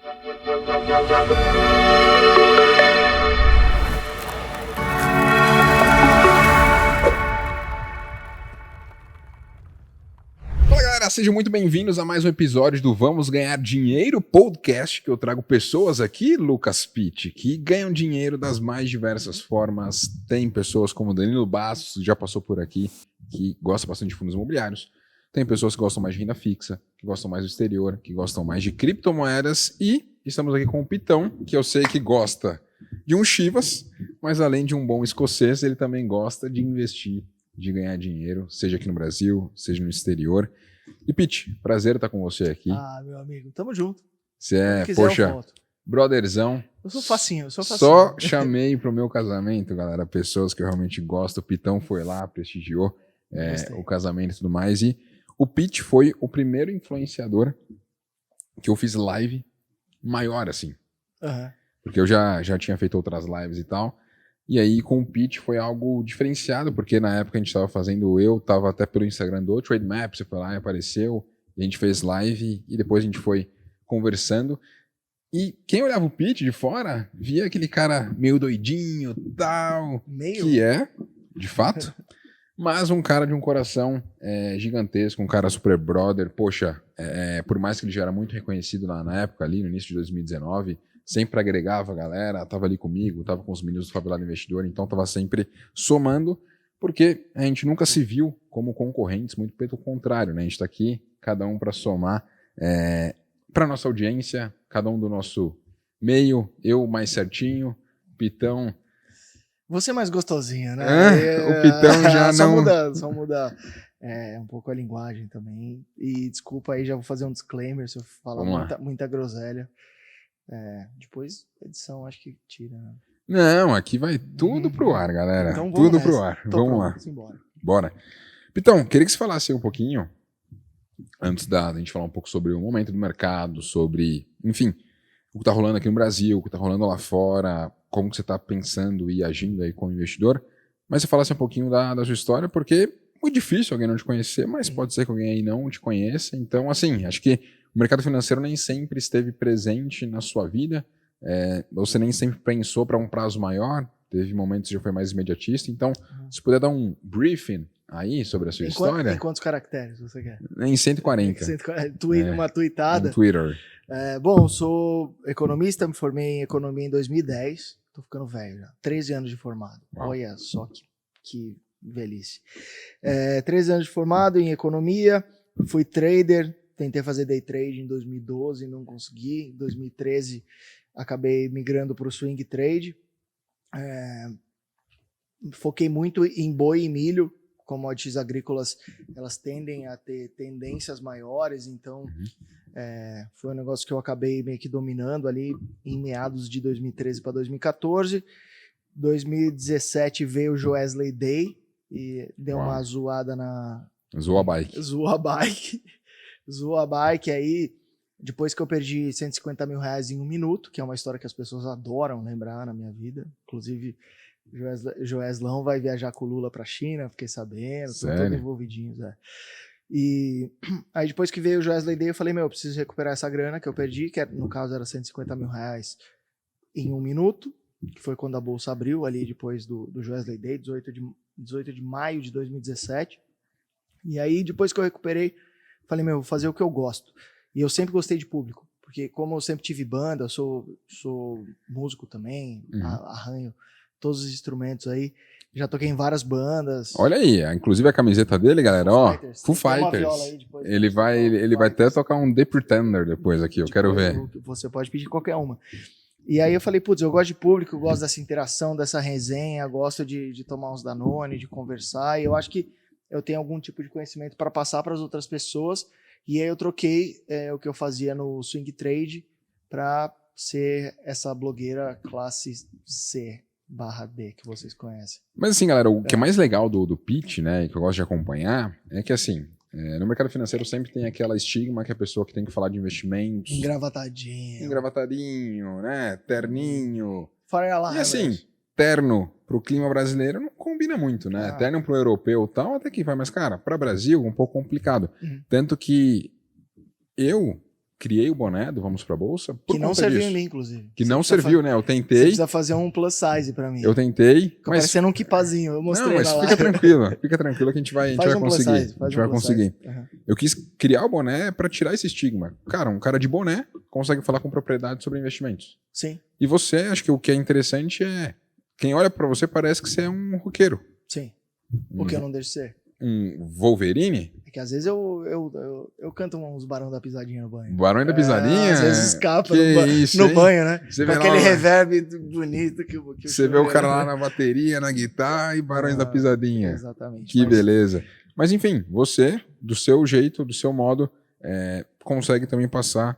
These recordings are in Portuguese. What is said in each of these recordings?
Fala galera, sejam muito bem-vindos a mais um episódio do Vamos Ganhar Dinheiro podcast, que eu trago pessoas aqui, Lucas Pitt, que ganham dinheiro das mais diversas formas. Tem pessoas como Danilo Bastos, que já passou por aqui, que gosta bastante de fundos imobiliários. Tem pessoas que gostam mais de renda fixa, que gostam mais do exterior, que gostam mais de criptomoedas. E estamos aqui com o Pitão, que eu sei que gosta de um Chivas, mas além de um bom escocês, ele também gosta de investir, de ganhar dinheiro, seja aqui no Brasil, seja no exterior. E Pitt, prazer estar com você aqui. Ah, meu amigo, tamo junto. Você é, poxa, brotherzão. Eu sou facinho, eu sou facinho. Só chamei pro meu casamento, galera, pessoas que eu realmente gosto. O Pitão foi lá, prestigiou o casamento e tudo mais. E o Pitt foi o primeiro influenciador que eu fiz live maior, assim. Uhum. Porque eu já tinha feito outras lives e tal. E aí, com o Pitt foi algo diferenciado, porque na época a gente estava fazendo, eu estava até pelo Instagram do Trademap, você foi lá e apareceu, e a gente fez live, e depois a gente foi conversando. E quem olhava o Pitt de fora, via aquele cara meio doidinho, tal, que é, de fato, mas um cara de um coração gigantesco, um cara super brother. Poxa, por mais que ele já era muito reconhecido na época ali, no início de 2019, sempre agregava a galera, tava ali comigo, tava com os meninos do Favelado Investidor, então tava sempre somando, porque a gente nunca se viu como concorrentes, muito pelo contrário, né? A gente tá aqui, cada um para somar para nossa audiência, cada um do nosso meio, eu mais certinho, Pitão... Você é mais gostosinho, né? O Pitão já Só muda um pouco a linguagem também. E desculpa aí, já vou fazer um disclaimer se eu falar muita groselha. Depois a edição acho que tira. Não, aqui vai tudo pro ar, galera. Então tudo nessa. Pro ar. Vamos lá. Embora. Bora. Pitão, queria que você falasse um pouquinho, antes da gente falar um pouco sobre o momento do mercado, sobre, enfim, o que tá rolando aqui no Brasil, o que tá rolando lá fora, como que você tá pensando e agindo aí como investidor, mas você falasse um pouquinho da sua história, porque é muito difícil alguém não te conhecer, mas pode ser que alguém aí não te conheça. Então, assim, acho que o mercado financeiro nem sempre esteve presente na sua vida, você nem sempre pensou para um prazo maior, teve momentos que já foi mais imediatista. Então, se puder dar um briefing aí sobre a sua história... Em quantos caracteres você quer? Em 140. Uma tweetada. No Twitter. Bom, sou economista, me formei em economia em 2010, tô ficando velho já, 13 anos de formado. Uau. Olha só que velhice. 13 anos de formado em economia, fui trader, tentei fazer day trade em 2012, não consegui. Em 2013 acabei migrando para o swing trade. Foquei muito em boi e milho. Commodities agrícolas, elas tendem a ter tendências maiores, então foi um negócio que eu acabei meio que dominando ali em meados de 2013 para 2014. 2017 veio o Joesley Day e deu uma zoada na... Zoou a bike. Zoou a bike, aí depois que eu perdi R$150 mil em um minuto, que é uma história que as pessoas adoram lembrar na minha vida, inclusive Joeslão vai viajar com o Lula pra China, fiquei sabendo, estão todos envolvidinhos. E aí depois que veio o Joesley Day, eu falei, eu preciso recuperar essa grana que eu perdi, que no caso era R$150 mil em um minuto, que foi quando a bolsa abriu ali depois do Joesley Day, 18 de maio de 2017. E aí depois que eu recuperei, falei, vou fazer o que eu gosto. E eu sempre gostei de público, porque como eu sempre tive banda, eu sou músico também, arranho todos os instrumentos aí, já toquei em várias bandas. Olha aí, inclusive a camiseta dele, galera, Foo Fighters. Ele vai até tocar um The Pretender depois aqui, eu quero ver. Você pode pedir qualquer uma. E aí eu falei, eu gosto de público, eu gosto dessa interação, dessa resenha, gosto de tomar uns Danone, de conversar, e eu acho que eu tenho algum tipo de conhecimento para passar para as outras pessoas. E aí eu troquei o que eu fazia no swing trade para ser essa blogueira classe C/D que vocês conhecem. Mas assim, galera, o que é mais legal do pitch, né, que eu gosto de acompanhar, é que assim, no mercado financeiro sempre tem aquela estigma que a pessoa que tem que falar de investimentos... Engravatadinho, né, terninho... E assim, terno pro clima brasileiro não combina muito, né? Terno pro europeu e tal, até que vai. Mas, cara, para Brasil, um pouco complicado. Tanto que eu criei o boné do Vamos Pra Bolsa por Que não conta serviu disso. em mim, inclusive. Que Você não precisa serviu, né? Eu Você tentei, precisa fazer um plus size pra mim. eu tentei, Fica mas... parecendo um kipazinho, eu mostrei Não, mas na fica live. tranquilo que a gente vai Faz um plus conseguir. size, A faz gente um vai plus conseguir. size. Uhum. Eu quis criar o boné para tirar esse estigma. Cara, um cara de boné consegue falar com propriedade sobre investimentos. Sim, E você, acho que o que é interessante é... Quem olha para você parece que você é um roqueiro. sim. O que eu não deixo de ser. Um Wolverine. É que às vezes eu canto uns Barão da Pisadinha no banho. Barão da Pisadinha. Às vezes escapa Que isso, no hein? banho, né? Você Com vê aquele lá, reverb bonito que o você vê o cara lá né? na bateria, na guitarra e Barões da Pisadinha. Exatamente. Que beleza. Mas enfim, você, do seu jeito, do seu modo, consegue também passar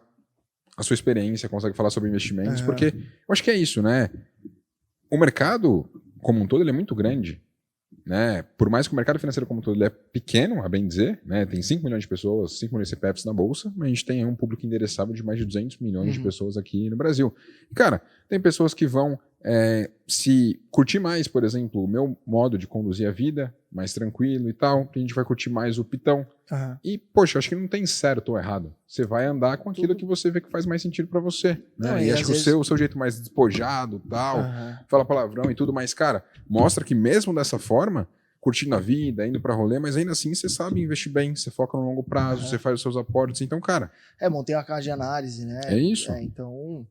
a sua experiência, consegue falar sobre investimentos, porque eu acho que é isso, né? O mercado, como um todo, ele é muito grande. Né? Por mais que o mercado financeiro como um todo ele é pequeno, a bem dizer, né? Tem 5 milhões de pessoas, 5 milhões de CPFs na bolsa, mas a gente tem um público endereçável de mais de 200 milhões de pessoas aqui no Brasil. E, cara, tem pessoas que vão se curtir mais, por exemplo, o meu modo de conduzir a vida, mais tranquilo e tal, que a gente vai curtir mais o Pitão. E, poxa, acho que não tem certo ou errado. Você vai andar com aquilo que você vê que faz mais sentido pra você. Né? Não, e acho que o seu jeito mais despojado tal, fala palavrão e tudo mais, cara, mostra que mesmo dessa forma, curtindo a vida, indo pra rolê, mas ainda assim você sabe investir bem, você foca no longo prazo, você faz os seus aportes. Então, cara... montei uma casa de análise, né? É isso. Então,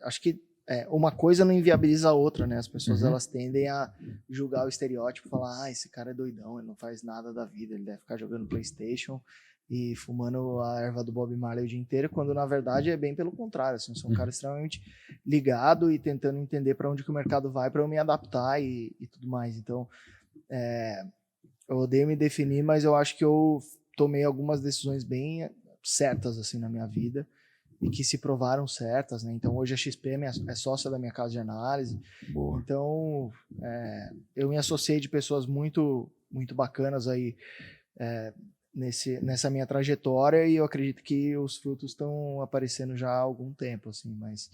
acho que uma coisa não inviabiliza a outra, né? As pessoas elas tendem a julgar o estereótipo, falar, esse cara é doidão, ele não faz nada da vida, ele deve ficar jogando PlayStation e fumando a erva do Bob Marley o dia inteiro, quando na verdade é bem pelo contrário, assim, eu sou um cara extremamente ligado e tentando entender para onde que o mercado vai para eu me adaptar e tudo mais. Então, eu odeio me definir, mas eu acho que eu tomei algumas decisões bem certas assim na minha vida e que se provaram certas, né? Então hoje a XP é sócia da minha casa de análise. Boa. Então eu me associei de pessoas muito muito bacanas aí nessa minha trajetória e eu acredito que os frutos estão aparecendo já há algum tempo, assim, mas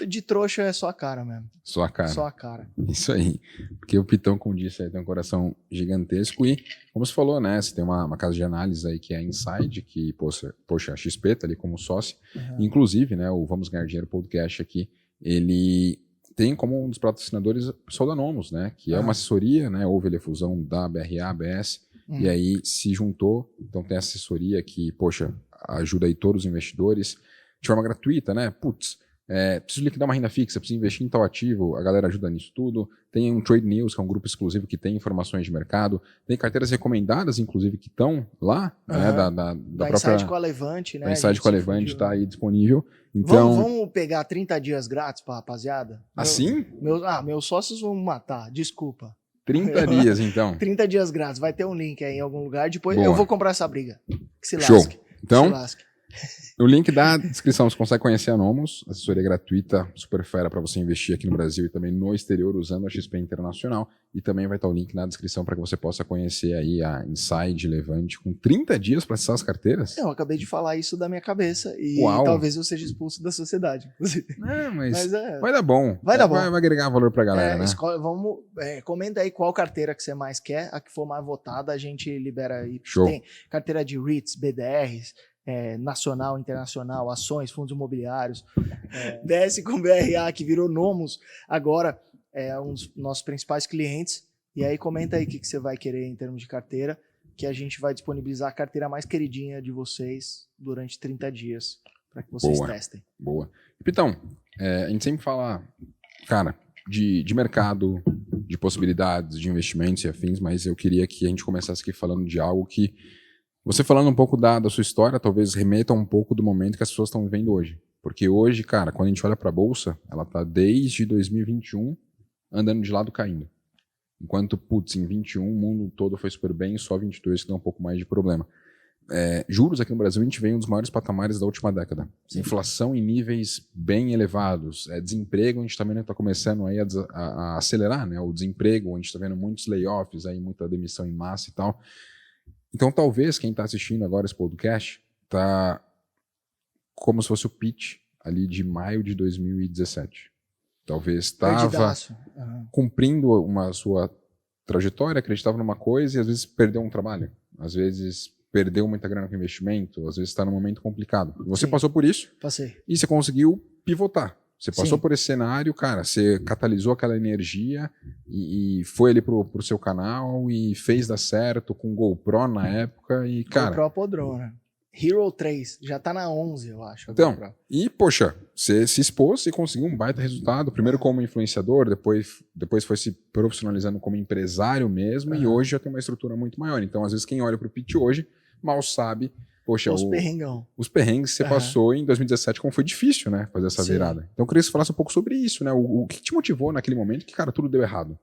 de trouxa é só a cara mesmo. Só a cara. Só a cara. Isso aí. Porque o Pitão, como disse, aí, tem um coração gigantesco e, como você falou, né, você tem uma casa de análise aí que é a Inside, que, poxa, a XP tá ali como sócio. Inclusive, né, o Vamos Ganhar Dinheiro podcast aqui, ele tem como um dos patrocinadores o pessoal da Nomos, né, que é uma assessoria, né, houve a fusão da BRA, ABS, e aí se juntou, então tem assessoria que, poxa, ajuda aí todos os investidores de forma gratuita, né, preciso liquidar uma renda fixa, preciso investir em tal ativo, a galera ajuda nisso tudo. Tem um Trade News, que é um grupo exclusivo que tem informações de mercado. Tem carteiras recomendadas, inclusive, que estão lá, né, da própria... Insight com a Levante, né? Da Insight com a Levante está aí disponível. Então... Vamos pegar 30 dias grátis pra rapaziada? Assim? Meus sócios vão me matar, desculpa. 30 dias, então. 30 dias grátis, vai ter um link aí em algum lugar, depois Boa. eu vou comprar essa briga. Que se Show. lasque. Então... Que se lasque. No link da descrição você consegue conhecer a Nomos, assessoria gratuita, super fera para você investir aqui no Brasil e também no exterior usando a XP Internacional. E também vai estar o link na descrição para que você possa conhecer aí a Inside Levante com 30 dias para acessar as carteiras. Eu acabei de falar isso da minha cabeça e talvez eu seja expulso da sociedade. Não, mas vai dar bom. Vai agregar valor para a galera, né? Comenta aí qual carteira que você mais quer, a que for mais votada a gente libera aí. Show. Tem carteira de REITs, BDRs, nacional, internacional, ações, fundos imobiliários, BS com BRA, que virou Nomos, agora é um dos nossos principais clientes. E aí comenta aí o que você vai querer em termos de carteira, que a gente vai disponibilizar a carteira mais queridinha de vocês durante 30 dias, para que vocês testem. Boa. Pitão, a gente sempre fala, cara, de mercado, de possibilidades, de investimentos e afins, mas eu queria que a gente começasse aqui falando de algo que você falando um pouco da sua história, talvez remeta um pouco do momento que as pessoas estão vivendo hoje. Porque hoje, cara, quando a gente olha para a Bolsa, ela está desde 2021 andando de lado caindo. Enquanto, em 21 o mundo todo foi super bem, só 22 que dá um pouco mais de problema. Juros aqui no Brasil, a gente vem um dos maiores patamares da última década. Sim. Inflação em níveis bem elevados. Desemprego, a gente também está começando aí a acelerar, né? O desemprego, a gente está vendo muitos layoffs, aí, muita demissão em massa e tal. Então, talvez quem está assistindo agora esse podcast está como se fosse o pitch ali de maio de 2017. Talvez estava cumprindo uma sua trajetória, acreditava numa coisa e às vezes perdeu um trabalho. Às vezes perdeu muita grana com investimento, às vezes está num momento complicado. Você Sim. passou por isso Passei. e você conseguiu pivotar. Você passou Sim. por esse cenário, cara, você catalisou aquela energia e foi ali pro seu canal e fez dar certo com GoPro na época e, cara... GoPro Podrona. Hero 3, já tá na 11, eu acho. Então, e poxa, você se expôs e conseguiu um baita resultado, primeiro como influenciador, depois foi se profissionalizando como empresário mesmo, e hoje já tem uma estrutura muito maior. Então, às vezes, quem olha pro Pitch hoje, mal sabe, poxa, os perrengão. Os perrengues que você passou em 2017, como foi difícil, né, fazer essa virada. Então, eu queria que você falasse um pouco sobre isso, né, o que te motivou naquele momento que, cara, tudo deu errado?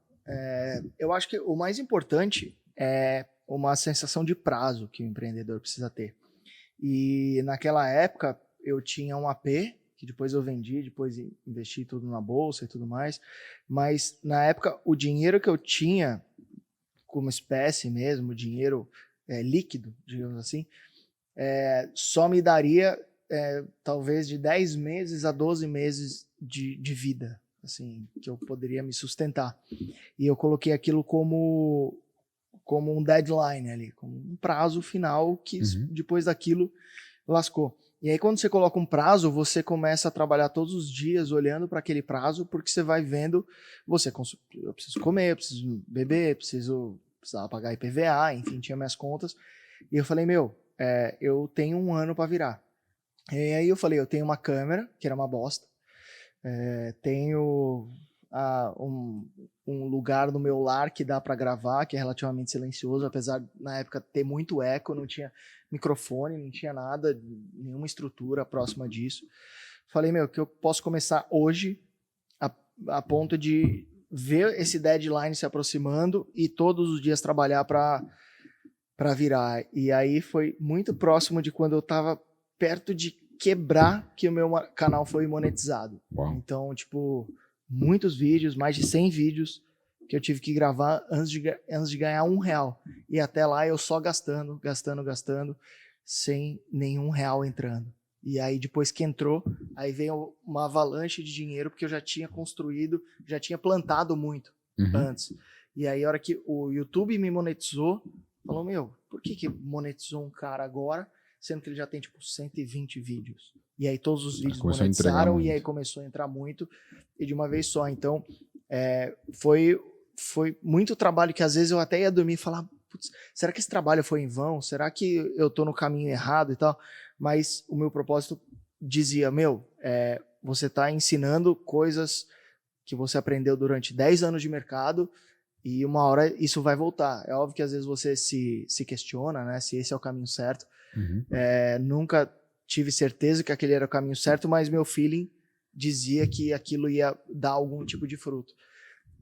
Eu acho que o mais importante é uma sensação de prazo que o empreendedor precisa ter. E naquela época eu tinha um AP, que depois eu vendi, depois investi tudo na bolsa e tudo mais. Mas na época o dinheiro que eu tinha como espécie mesmo, dinheiro líquido, digamos assim, só me daria talvez de 10 meses a 12 meses de vida, assim, que eu poderia me sustentar. E eu coloquei aquilo como um deadline ali, como um prazo final que depois daquilo lascou. E aí quando você coloca um prazo, você começa a trabalhar todos os dias olhando para aquele prazo, porque você vai vendo, eu preciso comer, eu preciso beber, precisava pagar IPVA, enfim, tinha minhas contas. E eu falei, eu tenho 1 ano para virar. E aí eu falei, eu tenho uma câmera, que era uma bosta, tenho um lugar no meu lar que dá para gravar, que é relativamente silencioso, apesar de, na época, ter muito eco, não tinha microfone, não tinha nada, nenhuma estrutura próxima disso. Falei, que eu posso começar hoje a ponto de ver esse deadline se aproximando e todos os dias trabalhar para virar. E aí foi muito próximo de quando eu estava perto de quebrar que o meu canal foi monetizado. Uau. Então, tipo, muitos vídeos, mais de 100 vídeos que eu tive que gravar antes de ganhar R$1. E até lá eu só gastando, sem nenhum real entrando. E aí depois que entrou, aí veio uma avalanche de dinheiro, porque eu já tinha construído, já tinha plantado muito antes. E aí a hora que o YouTube me monetizou, falou, por que monetizou um cara agora, sendo que ele já tem tipo 120 vídeos? E aí todos os vídeos monetizaram e aí começou a entrar muito e de uma vez só. Então foi muito trabalho que às vezes eu até ia dormir e falar, putz, será que esse trabalho foi em vão? Será que eu tô no caminho errado e tal? Mas o meu propósito dizia, você tá ensinando coisas que você aprendeu durante 10 anos de mercado e uma hora isso vai voltar. É óbvio que às vezes você se questiona, né, se esse é o caminho certo. Nunca tive certeza que aquele era o caminho certo, mas meu feeling dizia que aquilo ia dar algum tipo de fruto.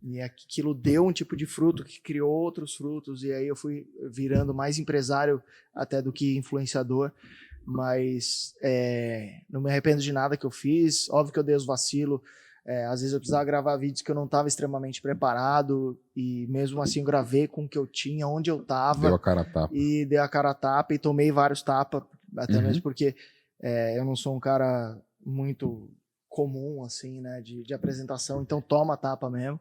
E aquilo deu um tipo de fruto que criou outros frutos, e aí eu fui virando mais empresário até do que influenciador, mas não me arrependo de nada que eu fiz. Óbvio que eu dei os vacilos, às vezes eu precisava gravar vídeos que eu não estava extremamente preparado, e mesmo assim eu gravei com o que eu tinha, onde eu estava. Deu a cara a tapa. E dei a cara a tapa e tomei vários tapas, até mesmo porque eu não sou um cara muito comum, assim, né, de apresentação, então toma tapa mesmo.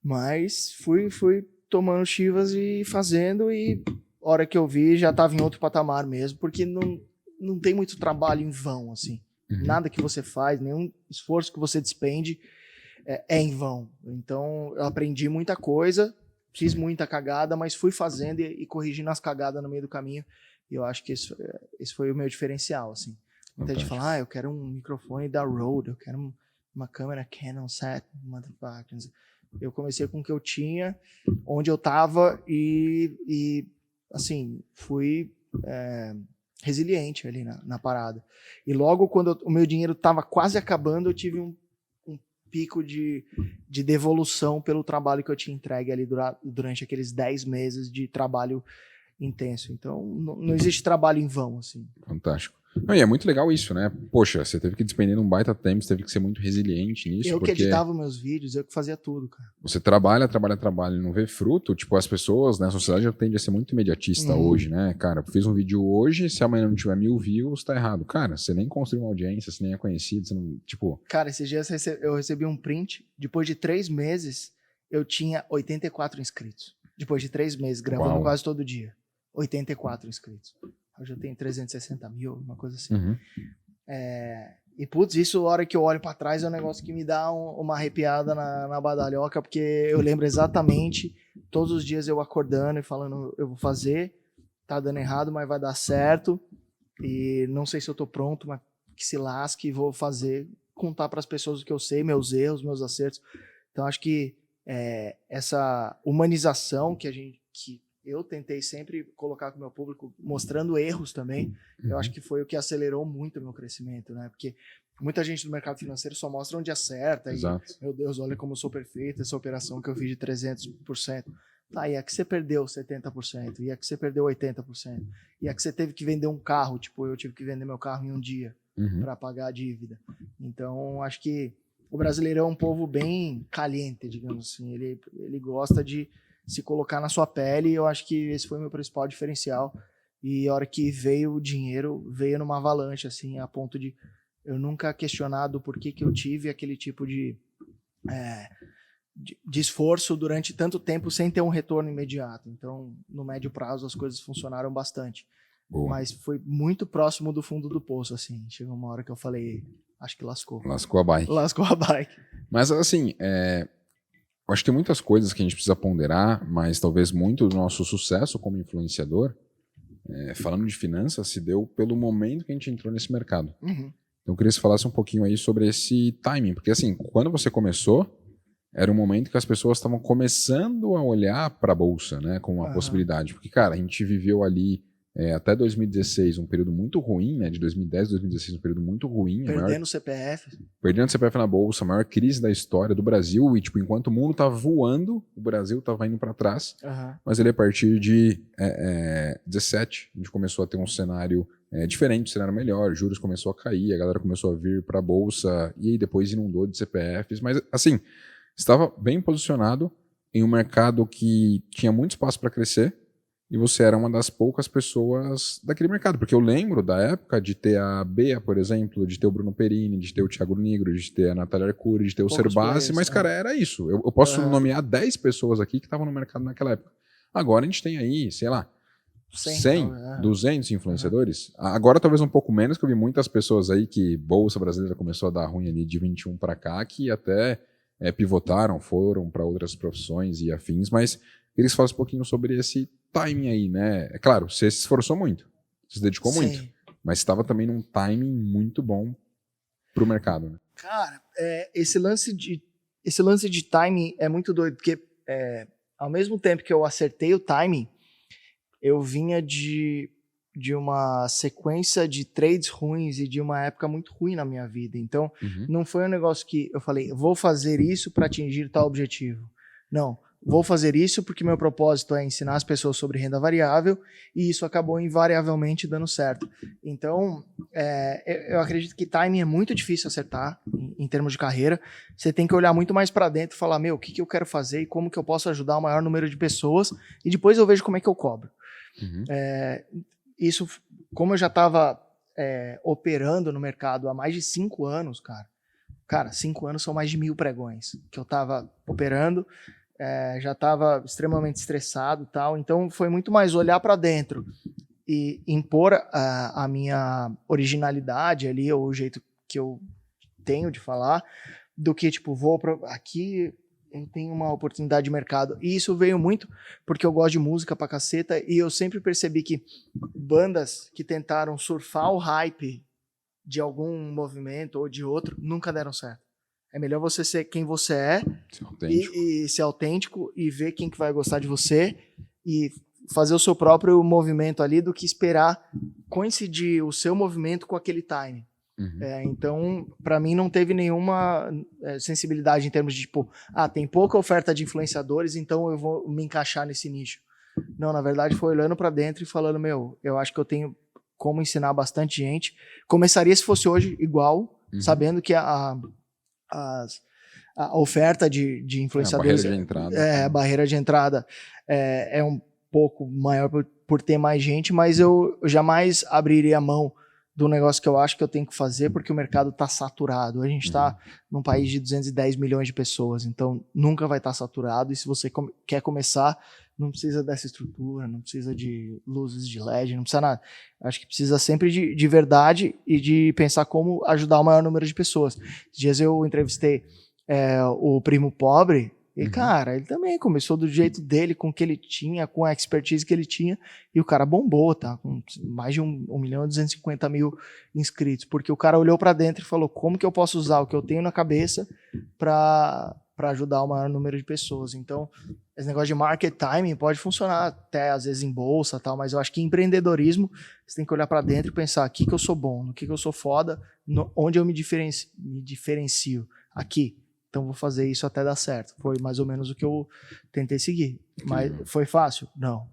Mas fui tomando chivas e fazendo, e a hora que eu vi já estava em outro patamar mesmo, porque não tem muito trabalho em vão, assim. Nada que você faz, nenhum esforço que você despende é em vão. Então eu aprendi muita coisa, fiz muita cagada, mas fui fazendo e corrigindo as cagadas no meio do caminho, e eu acho que esse foi o meu diferencial, assim. Muita gente fala, eu quero um microfone da Rode, eu quero uma câmera Canon set, motherfucker. Eu comecei com o que eu tinha, onde eu estava e assim, fui resiliente ali na parada. E logo quando o meu dinheiro estava quase acabando, eu tive um pico de devolução pelo trabalho que eu tinha entregue ali durante aqueles 10 meses de trabalho intenso. Então, não existe trabalho em vão, assim. Fantástico. Não, e é muito legal isso, né? Poxa, você teve que despender um baita tempo, você teve que ser muito resiliente nisso. Eu que editava meus vídeos, eu que fazia tudo, cara. Você trabalha e não vê fruto. Tipo, as pessoas, né? A sociedade já tende a ser muito imediatista hoje, né? Cara, fiz um vídeo hoje, se amanhã não tiver 1000 views, tá errado. Cara, você nem construiu uma audiência, você nem é conhecido, você não, tipo... Cara, esses dias eu recebi um print, depois de 3 meses, eu tinha 84 inscritos. Depois de 3 meses, gravando quase todo dia. 84 inscritos. Hoje eu tenho 360 mil, uma coisa assim. Uhum. E, putz, isso, a hora que eu olho pra trás, é um negócio que me dá uma arrepiada na badalhoca, porque eu lembro exatamente, todos os dias eu acordando e falando, eu vou fazer, tá dando errado, mas vai dar certo, e não sei se eu tô pronto, mas que se lasque, vou fazer, contar pras pessoas o que eu sei, meus erros, meus acertos. Então, acho que essa humanização que eu tentei sempre colocar com o meu público, mostrando erros também, eu acho que foi o que acelerou muito o meu crescimento, né? Porque muita gente do mercado financeiro só mostra onde acerta. Exato. E, meu Deus, olha como eu sou perfeito, essa operação que eu fiz de 300%. Tá, e é que você perdeu 70%, e é que você perdeu 80%, e é que você teve que vender um carro, tipo, eu tive que vender meu carro em um dia para pagar a dívida. Então, acho que o brasileiro é um povo bem caliente, digamos assim, ele gosta de se colocar na sua pele, e eu acho que esse foi o meu principal diferencial. E a hora que veio o dinheiro, veio numa avalanche, assim, a ponto de eu nunca questionar do porquê que eu tive aquele tipo de esforço durante tanto tempo sem ter um retorno imediato. Então, no médio prazo, as coisas funcionaram bastante. Boa. Mas foi muito próximo do fundo do poço, assim. Chegou uma hora que eu falei, acho que lascou. Lascou a bike. Lascou a bike. Mas, assim, eu acho que tem muitas coisas que a gente precisa ponderar, mas talvez muito do nosso sucesso como influenciador, falando de finanças, se deu pelo momento que a gente entrou nesse mercado. Uhum. Então eu queria que você falasse um pouquinho aí sobre esse timing, porque assim, quando você começou, era um momento que as pessoas estavam começando a olhar para a bolsa, né, com uma possibilidade. Porque, cara, a gente viveu ali até 2016 um período muito ruim, né, de 2010 a 2016 um período muito ruim. Perdendo o CPF. Perdendo o CPF na bolsa, a maior crise da história do Brasil. E, tipo, enquanto o mundo tava voando, o Brasil tava indo para trás. Mas ele, a partir de 17, a gente começou a ter um cenário diferente, um cenário melhor. Juros começou a cair, a galera começou a vir para a bolsa. E aí depois inundou de CPFs. Mas, assim, estava bem posicionado em um mercado que tinha muito espaço para crescer. E você era uma das poucas pessoas daquele mercado. Porque eu lembro da época de ter a Bea, por exemplo, de ter o Bruno Perini, de ter o Thiago Nigro, de ter a Natália Arcuri, de ter o Serbassi. Mas, cara, era isso. Eu posso nomear 10 pessoas aqui que estavam no mercado naquela época. Agora a gente tem aí, sei lá, 100, 200 influenciadores. Agora talvez um pouco menos, que eu vi muitas pessoas aí que Bolsa Brasileira começou a dar ruim ali de 21 para cá, que até pivotaram, foram para outras profissões e afins. Mas eles falam um pouquinho sobre esse timing aí, né? É claro, você se esforçou muito, você se dedicou muito, mas estava também num timing muito bom pro mercado, né? Cara, esse lance de timing é muito doido, porque ao mesmo tempo que eu acertei o timing, eu vinha de uma sequência de trades ruins e de uma época muito ruim na minha vida. Então, não foi um negócio que eu falei, vou fazer isso para atingir tal objetivo. Não. Vou fazer isso porque meu propósito é ensinar as pessoas sobre renda variável, e isso acabou invariavelmente dando certo. Então, eu acredito que timing é muito difícil acertar em termos de carreira. Você tem que olhar muito mais para dentro e falar, o que eu quero fazer e como que eu posso ajudar o maior número de pessoas, e depois eu vejo como é que eu cobro. Isso, como eu já estava operando no mercado há mais de 5 anos, cara, 5 anos são mais de 1.000 pregões que eu estava operando. Já estava extremamente estressado e tal, então foi muito mais olhar para dentro e impor a minha originalidade ali, ou o jeito que eu tenho de falar, do que tipo, aqui eu tenho uma oportunidade de mercado. E isso veio muito porque eu gosto de música pra caceta, e eu sempre percebi que bandas que tentaram surfar o hype de algum movimento ou de outro nunca deram certo. É melhor você ser quem você é e ser autêntico e ver quem que vai gostar de você e fazer o seu próprio movimento ali, do que esperar coincidir o seu movimento com aquele time. Então, para mim, não teve nenhuma sensibilidade em termos de, tipo, tem pouca oferta de influenciadores, então eu vou me encaixar nesse nicho. Não, na verdade, foi olhando para dentro e falando, eu acho que eu tenho como ensinar bastante gente. Começaria, se fosse hoje, igual, sabendo que a oferta de influenciadores, a barreira de entrada é um pouco maior por ter mais gente, mas eu jamais abriria a mão do negócio que eu acho que eu tenho que fazer porque o mercado está saturado. A gente está num país de 210 milhões de pessoas, então nunca vai estar saturado. E se você quer começar, não precisa dessa estrutura, não precisa de luzes de LED, não precisa nada. Acho que precisa sempre de verdade e de pensar como ajudar o maior número de pessoas. Esses dias eu entrevistei o Primo Pobre. E, cara, ele também começou do jeito dele, com o que ele tinha, com a expertise que ele tinha, e o cara bombou, tá? Com mais de 1.250.000 inscritos, porque o cara olhou para dentro e falou, como que eu posso usar o que eu tenho na cabeça para ajudar o maior número de pessoas? Então, esse negócio de market timing pode funcionar até, às vezes, em bolsa, tal, mas eu acho que em empreendedorismo, você tem que olhar para dentro e pensar, aqui que eu sou bom, no que eu sou foda, onde eu me diferencio, aqui. Então vou fazer isso até dar certo. Foi mais ou menos o que eu tentei seguir. Mas foi fácil? Não.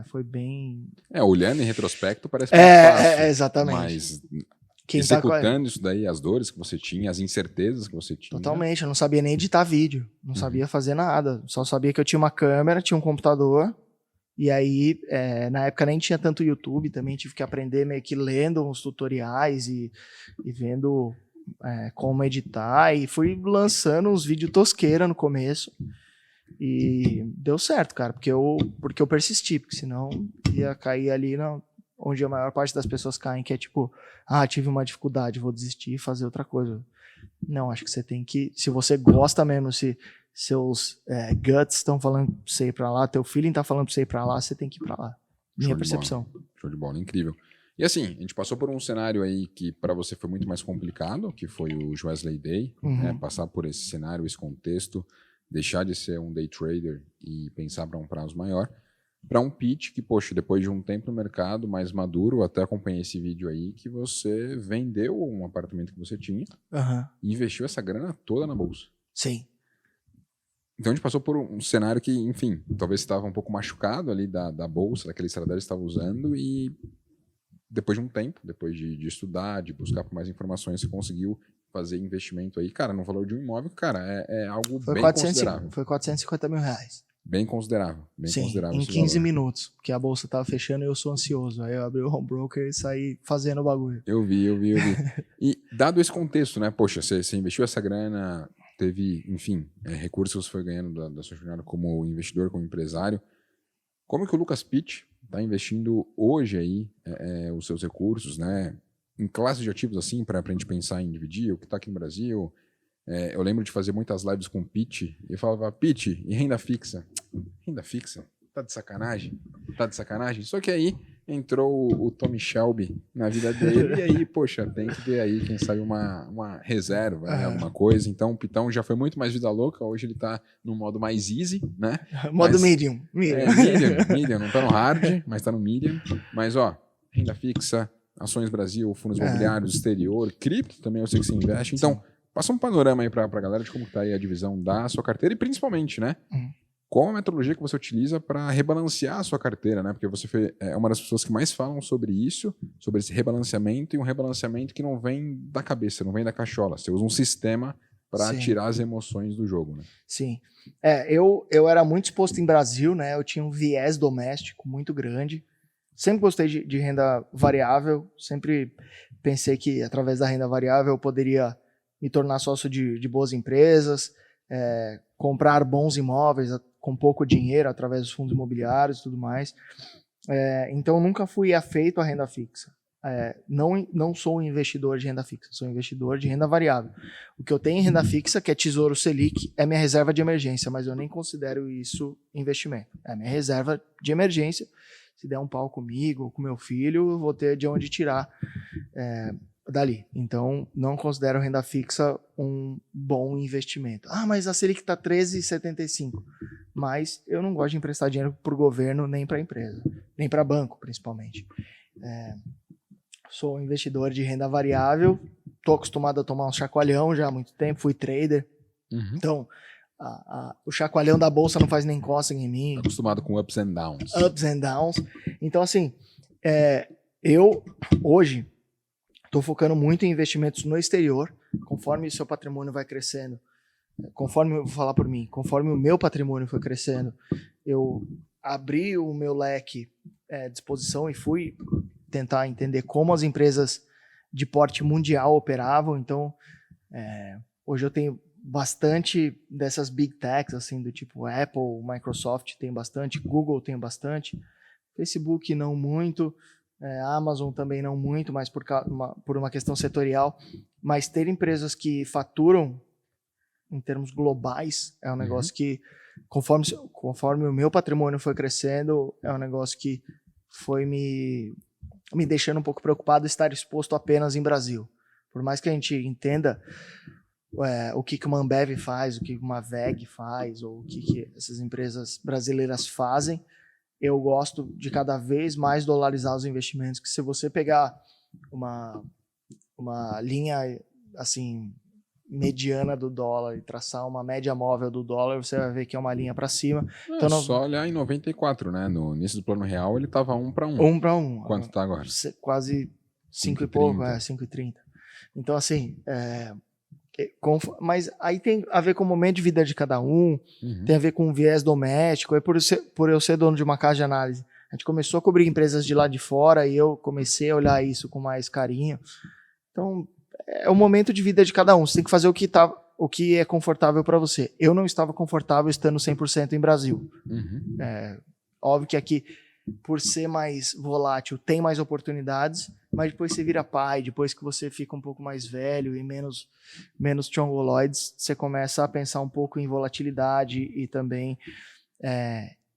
Foi bem... Olhando em retrospecto parece muito fácil. Exatamente. Mas executando isso daí, as dores que você tinha, as incertezas que você tinha. Totalmente. Eu não sabia nem editar vídeo. Não sabia fazer nada. Só sabia que eu tinha uma câmera, tinha um computador. E aí, na época nem tinha tanto YouTube. Também tive que aprender meio que lendo uns tutoriais e vendo... como editar, e fui lançando uns vídeos tosqueira no começo e deu certo, cara, porque eu persisti, porque senão ia cair ali onde a maior parte das pessoas caem, que é tipo, tive uma dificuldade, vou desistir e fazer outra coisa. Não, acho que você tem que, se você gosta mesmo, se seus guts estão falando pra você ir pra lá, teu feeling tá falando pra você ir pra lá, você tem que ir pra lá. Minha percepção. Show de bola, incrível. E assim, a gente passou por um cenário aí que para você foi muito mais complicado, que foi o Wesley Day, né? Passar por esse cenário, esse contexto, deixar de ser um day trader e pensar para um prazo maior, para um pitch que, poxa, depois de um tempo no mercado mais maduro, até acompanhei esse vídeo aí, que você vendeu um apartamento que você tinha e investiu essa grana toda na bolsa. Sim. Então a gente passou por um cenário que, enfim, talvez estava um pouco machucado ali da bolsa, daquela estratégia que estava usando e depois de um tempo, depois de estudar, de buscar por mais informações, você conseguiu fazer investimento aí, cara, no valor de um imóvel, cara, é algo bem considerável. Foi 450 mil reais. Bem considerável. Sim, considerável em 15 minutos, porque a bolsa tava fechando e eu sou ansioso. Aí eu abri o home broker e saí fazendo o bagulho. Eu vi. E dado esse contexto, né, poxa, você investiu essa grana, teve, enfim, recursos que você foi ganhando da sua jornada como investidor, como empresário. Como que o Lucas Pitt está investindo hoje aí os seus recursos, né, em classes de ativos assim, para a gente pensar em dividir, o que está aqui no Brasil? Eu lembro de fazer muitas lives com o Pitt e eu falava, Pitt, e renda fixa? Renda fixa? Tá de sacanagem? Só que aí entrou o Tommy Shelby na vida dele e aí, poxa, tem que ter aí, quem sabe, uma reserva, né, alguma coisa. Então o Pitão já foi muito mais vida louca, hoje ele tá no modo mais easy, né? Modo medium. Medium, não tá no hard, mas tá no medium. Mas ó, renda fixa, ações Brasil, fundos imobiliários, exterior, cripto também eu sei que você investe. Então, passa um panorama aí pra galera de como tá aí a divisão da sua carteira e principalmente, né? Qual a metodologia que você utiliza para rebalancear a sua carteira, né? Porque você é uma das pessoas que mais falam sobre isso, sobre esse rebalanceamento, e um rebalanceamento que não vem da cabeça, não vem da cachola. Você usa um sistema para tirar as emoções do jogo, né? Sim. Eu era muito exposto em Brasil, né? Eu tinha um viés doméstico muito grande. Sempre gostei de renda variável, sempre pensei que através da renda variável eu poderia me tornar sócio de boas empresas, comprar bons imóveis com pouco dinheiro através dos fundos imobiliários e tudo mais. Então, nunca fui afeito à renda fixa. Não sou um investidor de renda fixa, sou um investidor de renda variável. O que eu tenho em renda fixa, que é Tesouro Selic, é minha reserva de emergência, mas eu nem considero isso investimento. É minha reserva de emergência. Se der um pau comigo ou com meu filho, eu vou ter de onde tirar dali. Então, não considero renda fixa um bom investimento. Mas a Selic está 13,75. Mas eu não gosto de emprestar dinheiro para o governo, nem para a empresa. Nem para banco, principalmente. Sou um investidor de renda variável. Estou acostumado a tomar um chacoalhão já há muito tempo. Fui trader. Então, o chacoalhão da bolsa não faz nem cócega em mim. Acostumado com ups and downs. Ups and downs. Então, assim, eu hoje estou focando muito em investimentos no exterior. Conforme o seu patrimônio vai crescendo, conforme eu vou falar por mim, conforme o meu patrimônio foi crescendo, eu abri o meu leque de exposição e fui tentar entender como as empresas de porte mundial operavam. Então, hoje eu tenho bastante dessas big techs, assim, do tipo Apple, Microsoft tem bastante, Google tem bastante, Facebook não muito, Amazon também não muito, mas por uma questão setorial. Mas ter empresas que faturam em termos globais é um negócio que, conforme o meu patrimônio foi crescendo, é um negócio que foi me deixando um pouco preocupado estar exposto apenas em Brasil. Por mais que a gente entenda o que uma Ambev faz, o que uma WEG faz, ou o que essas empresas brasileiras fazem, eu gosto de cada vez mais dolarizar os investimentos, que se você pegar uma linha assim mediana do dólar e traçar uma média móvel do dólar, você vai ver que é uma linha para cima. Então, só olhar em 94, né? No início do Plano Real ele estava 1 para 1. 1 para 1. Quanto está agora? Quase 5 e pouco, 5,30. Então, assim, mas aí tem a ver com o momento de vida de cada um, tem a ver com o viés doméstico. Por eu ser dono de uma casa de análise, a gente começou a cobrir empresas de lá de fora e eu comecei a olhar isso com mais carinho. Então, é o momento de vida de cada um. Você tem que fazer o que é confortável para você. Eu não estava confortável estando 100% em Brasil. Óbvio que aqui, por ser mais volátil, tem mais oportunidades, mas depois você vira pai, depois que você fica um pouco mais velho e menos chongoloides, você começa a pensar um pouco em volatilidade e também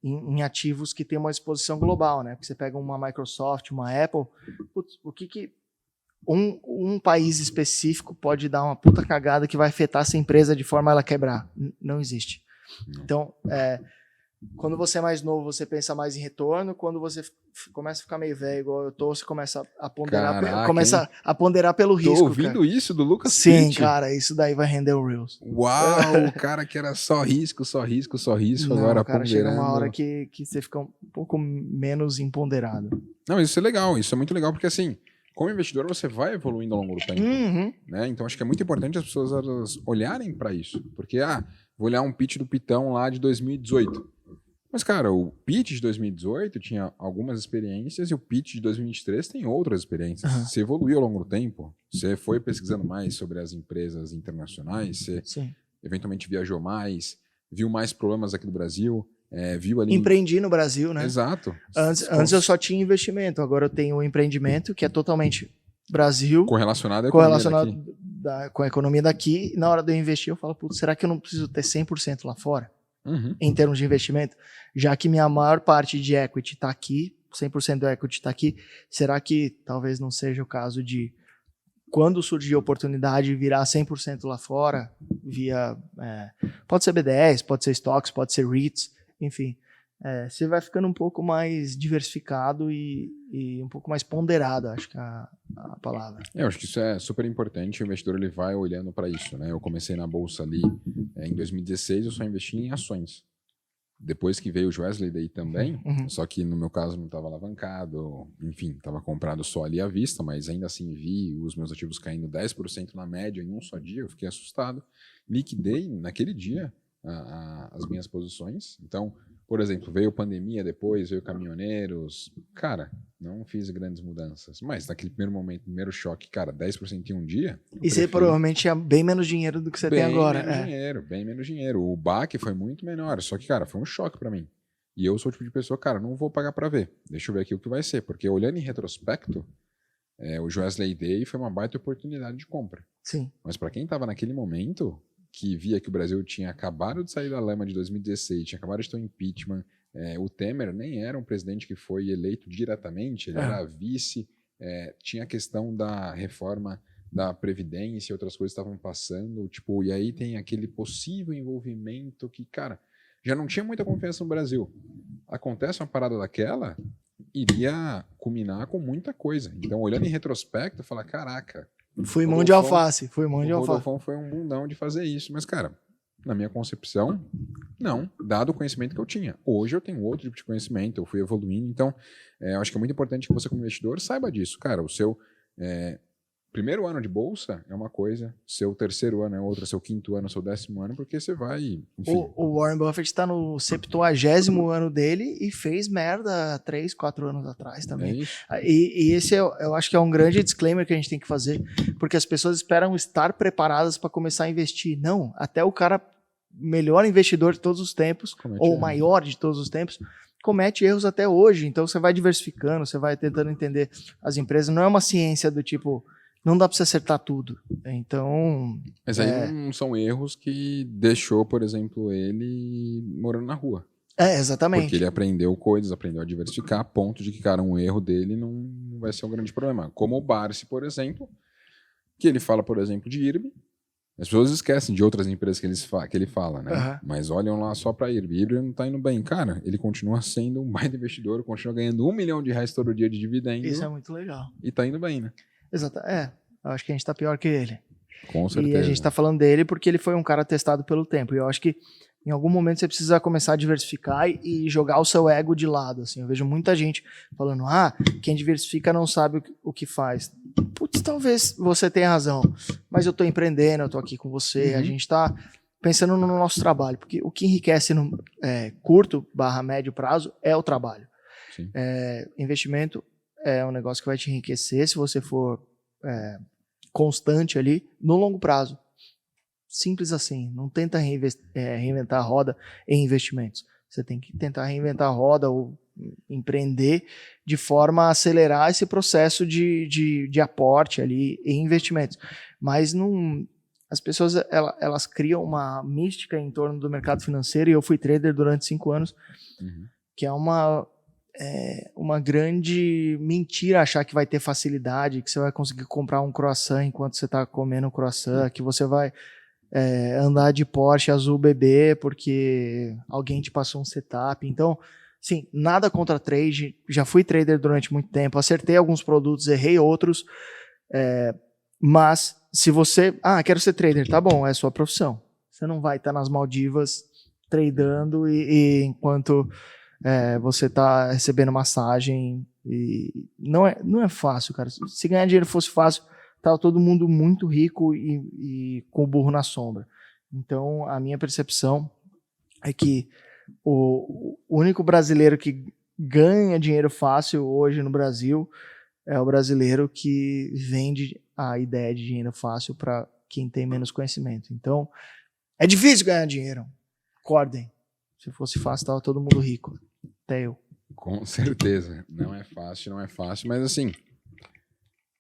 em ativos que têm uma exposição global, né? Porque você pega uma Microsoft, uma Apple, o que um país específico pode dar uma puta cagada que vai afetar essa empresa de forma a ela quebrar? Não existe. Então, quando você é mais novo, você pensa mais em retorno. Quando você começa a ficar meio velho, igual eu tô, você começa a ponderar, a ponderar pelo risco. Tô ouvindo isso do Lucas Sim, Pitt. cara, isso daí vai render o Reels. Uau, o cara que era só risco, Não, agora cara, ponderando. chega uma hora que você fica um pouco menos imponderado. Não, isso é legal, isso é muito legal, porque assim, como investidor você vai evoluindo ao longo do tempo. Né? Então acho que é muito importante as pessoas elas olharem para isso. Porque, vou olhar um pitch do Pitão lá de 2018. Mas, cara, o pitch de 2018 tinha algumas experiências e o pitch de 2023 tem outras experiências. Você evoluiu ao longo do tempo, você foi pesquisando mais sobre as empresas internacionais, você eventualmente viajou mais, viu mais problemas aqui do Brasil, viu ali... Empreendi no Brasil, né? Exato. Antes eu só tinha investimento, agora eu tenho um empreendimento que é totalmente Brasil. Correlacionado com a economia daqui. Na hora de eu investir, eu falo, putz, será que eu não preciso ter 100% lá fora? Em termos de investimento? Já que minha maior parte de equity está aqui, 100% do equity está aqui, será que talvez não seja o caso de, quando surgir a oportunidade, virar 100% lá fora, via... pode ser B10, pode ser stocks, pode ser REITs, enfim... você vai ficando um pouco mais diversificado e um pouco mais ponderado, acho que é a palavra. Eu acho que isso é super importante, o investidor ele vai olhando para isso, né? Eu comecei na bolsa ali em 2016, eu só investi em ações. Depois que veio o Joesley Day também, só que no meu caso não estava alavancado, enfim, estava comprado só ali à vista, mas ainda assim vi os meus ativos caindo 10% na média em um só dia, eu fiquei assustado. Liquidei naquele dia as minhas posições, então... Por exemplo, veio pandemia depois, veio caminhoneiros. Cara, não fiz grandes mudanças. Mas naquele primeiro momento, primeiro choque, cara, 10% em um dia. E você provavelmente tinha bem menos dinheiro do que você tem agora. Bem menos dinheiro. O baque foi muito menor. Só que, cara, foi um choque pra mim. E eu sou o tipo de pessoa, cara, não vou pagar pra ver. Deixa eu ver aqui o que vai ser. Porque olhando em retrospecto, o Joesley Day foi uma baita oportunidade de compra. Sim. Mas pra quem tava naquele momento... que via que o Brasil tinha acabado de sair da lama de 2016, tinha acabado de ter um impeachment, o Temer nem era um presidente que foi eleito diretamente, ele era vice, tinha a questão da reforma da Previdência e outras coisas estavam passando, tipo, e aí tem aquele possível envolvimento que, cara, já não tinha muita confiança no Brasil. Acontece uma parada daquela, iria culminar com muita coisa. Então, olhando em retrospecto, fala, caraca, Fui mão de alface. O Rodolfão foi um bundão de fazer isso. Mas, cara, na minha concepção, não. Dado o conhecimento que eu tinha. Hoje eu tenho outro tipo de conhecimento, eu fui evoluindo. Então, eu acho que é muito importante que você, como investidor, saiba disso. Cara, o seu primeiro ano de bolsa é uma coisa, seu terceiro ano é outra, seu quinto ano, seu 10º ano, porque você vai, enfim. O Warren Buffett está no 70º ano dele e fez merda 3, 4 anos atrás É também. isso. E esse eu acho que é um grande disclaimer que a gente tem que fazer, porque as pessoas esperam estar preparadas para começar a investir. Não, até o cara melhor investidor de todos os tempos, ou o maior de todos os tempos, comete erros até hoje. Então você vai diversificando, você vai tentando entender as empresas. Não é uma ciência do tipo, não dá para você acertar tudo. Então... Mas aí não são erros que deixou, por exemplo, ele morando na rua. Exatamente. Porque ele aprendeu coisas, aprendeu a diversificar, a ponto de que, cara, um erro dele não vai ser um grande problema. Como o Barsi, por exemplo, que ele fala, por exemplo, de IRB. As pessoas esquecem de outras empresas que ele fala, né? Uhum. Mas olham lá só para IRB. IRB não tá indo bem. Cara, ele continua sendo um baita investidor, continua ganhando R$1 milhão todo dia de dividendo. Isso é muito legal. E tá indo bem, né? Exato. Eu acho que a gente tá pior que ele. Com certeza. E a gente tá falando dele porque ele foi um cara testado pelo tempo. E eu acho que em algum momento você precisa começar a diversificar e jogar o seu ego de lado. Assim. Eu vejo muita gente falando, quem diversifica não sabe o que faz. Putz, talvez você tenha razão, mas eu tô empreendendo, eu tô aqui com você, a gente tá pensando no nosso trabalho, porque o que enriquece no curto/médio prazo é o trabalho. Sim. Investimento é um negócio que vai te enriquecer se você for constante ali no longo prazo. Simples assim. Não tenta reinventar a roda em investimentos. Você tem que tentar reinventar a roda ou empreender de forma a acelerar esse processo de aporte ali em investimentos. Mas não... As pessoas elas criam uma mística em torno do mercado financeiro, e eu fui trader durante 5 anos, que é uma grande mentira achar que vai ter facilidade, que você vai conseguir comprar um croissant enquanto você está comendo um croissant, que você vai andar de Porsche azul bebê porque alguém te passou um setup. Então, sim, nada contra trade, já fui trader durante muito tempo, acertei alguns produtos, errei outros, mas se você, quero ser trader, tá bom, é sua profissão. Você não vai estar nas Maldivas tradando e enquanto você está recebendo massagem. E não é fácil, cara. Se ganhar dinheiro fosse fácil, tava todo mundo muito rico e com o burro na sombra. Então, a minha percepção é que o único brasileiro que ganha dinheiro fácil hoje no Brasil é o brasileiro que vende a ideia de dinheiro fácil para quem tem menos conhecimento. Então, é difícil ganhar dinheiro. Acordem. Se fosse fácil, tava todo mundo rico. Até eu. Com certeza. Não é fácil, mas assim,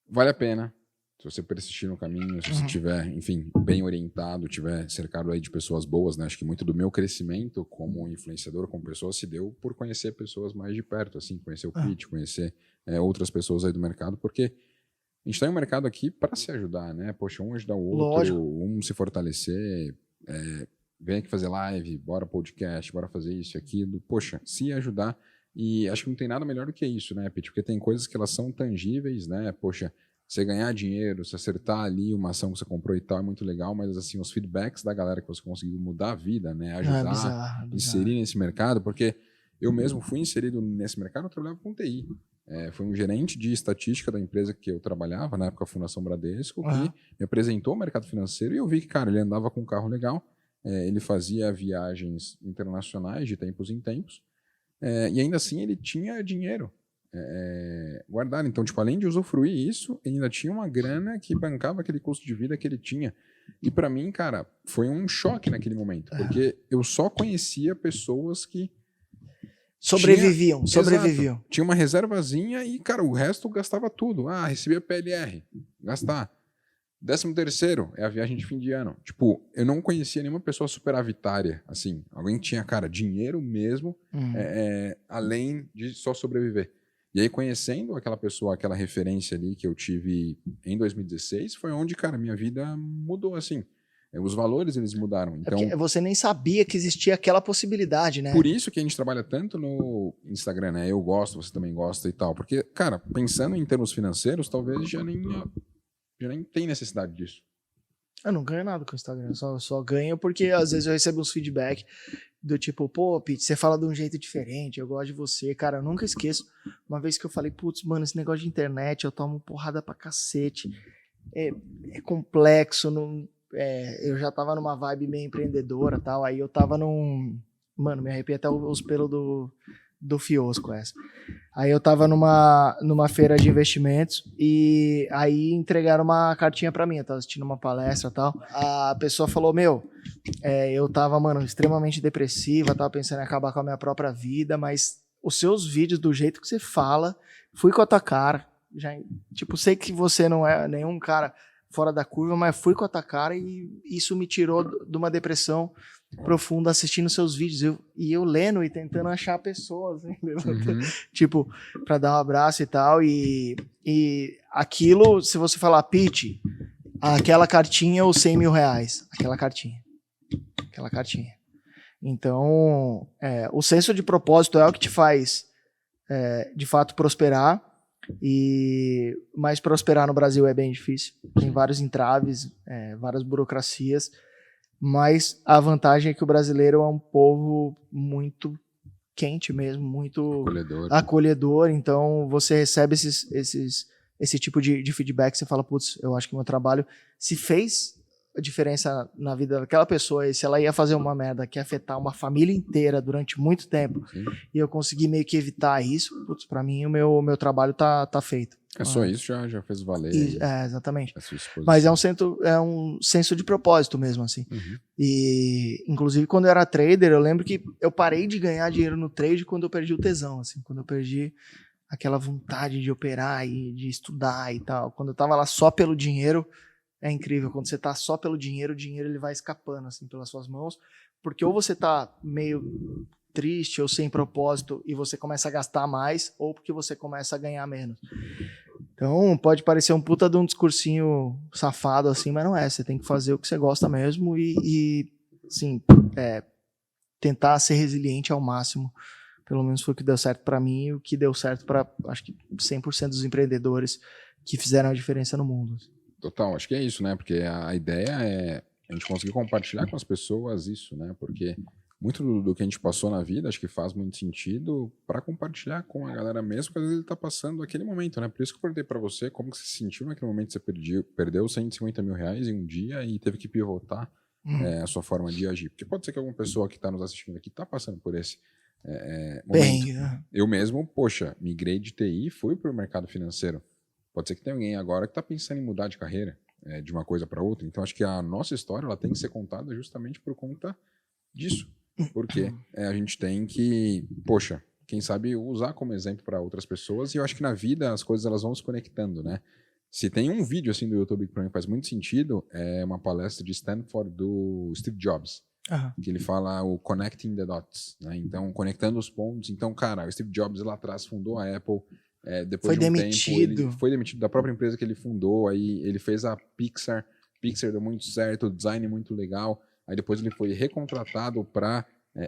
vale a pena. Se você persistir no caminho, se você estiver, enfim, bem orientado, estiver cercado aí de pessoas boas, né? Acho que muito do meu crescimento como influenciador, como pessoa, se deu por conhecer pessoas mais de perto, assim, conhecer o Pete, conhecer outras pessoas aí do mercado, porque a gente tá em um mercado aqui para se ajudar, né? Poxa, um ajudar o outro, Lógico. um se fortalecer, vem aqui fazer live, bora podcast, bora fazer isso e aquilo. Poxa, se ajudar. E acho que não tem nada melhor do que isso, né, Pete? Porque tem coisas que elas são tangíveis, né? Poxa, você ganhar dinheiro, você acertar ali uma ação que você comprou e tal, é muito legal, mas assim, os feedbacks da galera que você conseguiu mudar a vida, né? Ajudar, bizarro. inserir nesse mercado, porque eu mesmo fui inserido nesse mercado, eu trabalhava com TI. Fui um gerente de estatística da empresa que eu trabalhava, na época a Fundação Bradesco, que me apresentou o mercado financeiro e eu vi que, cara, ele andava com um carro legal, ele fazia viagens internacionais de tempos em tempos, e ainda assim ele tinha dinheiro guardado. Então, tipo, além de usufruir isso, ele ainda tinha uma grana que bancava aquele custo de vida que ele tinha. E pra mim, cara, foi um choque naquele momento, porque eu só conhecia pessoas que sobreviviam. Exato. Tinha uma reservazinha e, cara, o resto gastava tudo. Recebia PLR, gastar. 13º é a viagem de fim de ano. Tipo, eu não conhecia nenhuma pessoa superavitária, assim. Alguém que tinha, cara, dinheiro mesmo, além de só sobreviver. E aí, conhecendo aquela pessoa, aquela referência ali que eu tive em 2016, foi onde, cara, minha vida mudou, assim. Os valores, eles mudaram. Então, você nem sabia que existia aquela possibilidade, né? Por isso que a gente trabalha tanto no Instagram, né? Eu gosto, você também gosta e tal. Porque, cara, pensando em termos financeiros, talvez já nem tem necessidade disso. Eu não ganho nada com o Instagram, só ganho porque às vezes eu recebo uns feedback do tipo, pô, Pete, você fala de um jeito diferente, eu gosto de você. Cara, eu nunca esqueço uma vez que eu falei, putz, mano, esse negócio de internet, eu tomo porrada pra cacete. é complexo, eu já tava numa vibe meio empreendedora e tal, aí eu tava Mano, me arrepia até os pelos do fiosco essa. Aí eu tava numa feira de investimentos e aí entregaram uma cartinha pra mim, eu tava assistindo uma palestra e tal. A pessoa falou, eu tava, mano, extremamente depressiva, tava pensando em acabar com a minha própria vida, mas os seus vídeos, do jeito que você fala, fui com a tua cara, já, tipo, sei que você não é nenhum cara fora da curva, mas fui com a tua cara e isso me tirou de uma depressão profunda assistindo seus vídeos, eu lendo e tentando achar pessoas, tipo, pra dar um abraço e tal, e aquilo, se você falar, Pete, aquela cartinha ou 100 mil reais, aquela cartinha. Então, o senso de propósito é o que te faz, de fato, prosperar, mas prosperar no Brasil é bem difícil, tem vários entraves, várias burocracias, mas a vantagem é que o brasileiro é um povo muito quente mesmo, muito acolhedor, então você recebe esse tipo de feedback, você fala, putz, eu acho que o meu trabalho se fez a diferença na vida daquela pessoa, e se ela ia fazer uma merda que ia afetar uma família inteira durante muito tempo, sim, e eu consegui meio que evitar isso, putz, pra mim o meu trabalho tá feito. Só isso já fez valer. Exatamente. Mas é um senso de propósito mesmo, assim. Uhum. E, inclusive, quando eu era trader, eu lembro que eu parei de ganhar dinheiro no trade quando eu perdi o tesão, assim, quando eu perdi aquela vontade de operar e de estudar e tal. Quando eu tava lá só pelo dinheiro, é incrível. Quando você tá só pelo dinheiro, o dinheiro ele vai escapando, assim, pelas suas mãos, porque ou você tá meio triste ou sem propósito e você começa a gastar mais, ou porque você começa a ganhar menos. Então, pode parecer um puta de um discursinho safado assim, mas não é. Você tem que fazer o que você gosta mesmo e assim, tentar ser resiliente ao máximo. Pelo menos foi o que deu certo para mim e o que deu certo para, acho que 100% dos empreendedores que fizeram a diferença no mundo. Total, acho que é isso, né? Porque a ideia é a gente conseguir compartilhar com as pessoas isso, né? Porque muito do que a gente passou na vida, acho que faz muito sentido para compartilhar com a galera mesmo, porque às vezes ele tá passando aquele momento, né? Por isso que eu perguntei para você como que você se sentiu naquele momento que você perdeu 150 mil reais em um dia e teve que pivotar a sua forma de agir. Porque pode ser que alguma pessoa que tá nos assistindo aqui tá passando por esse momento. Eu mesmo, poxa, migrei de TI e fui pro mercado financeiro. Pode ser que tenha alguém agora que tá pensando em mudar de carreira, de uma coisa para outra. Então acho que a nossa história ela tem que ser contada justamente por conta disso. Porque a gente tem que, poxa, quem sabe usar como exemplo para outras pessoas, e eu acho que na vida as coisas elas vão se conectando, né? Se tem um vídeo assim do YouTube que para mim faz muito sentido, é uma palestra de Stanford do Steve Jobs, que ele fala o Connecting the Dots, né? Então, conectando os pontos. Então, cara, o Steve Jobs lá atrás fundou a Apple, depois de um tempo ele foi demitido da própria empresa que ele fundou, aí ele fez a Pixar deu muito certo, o design muito legal. Aí depois ele foi recontratado para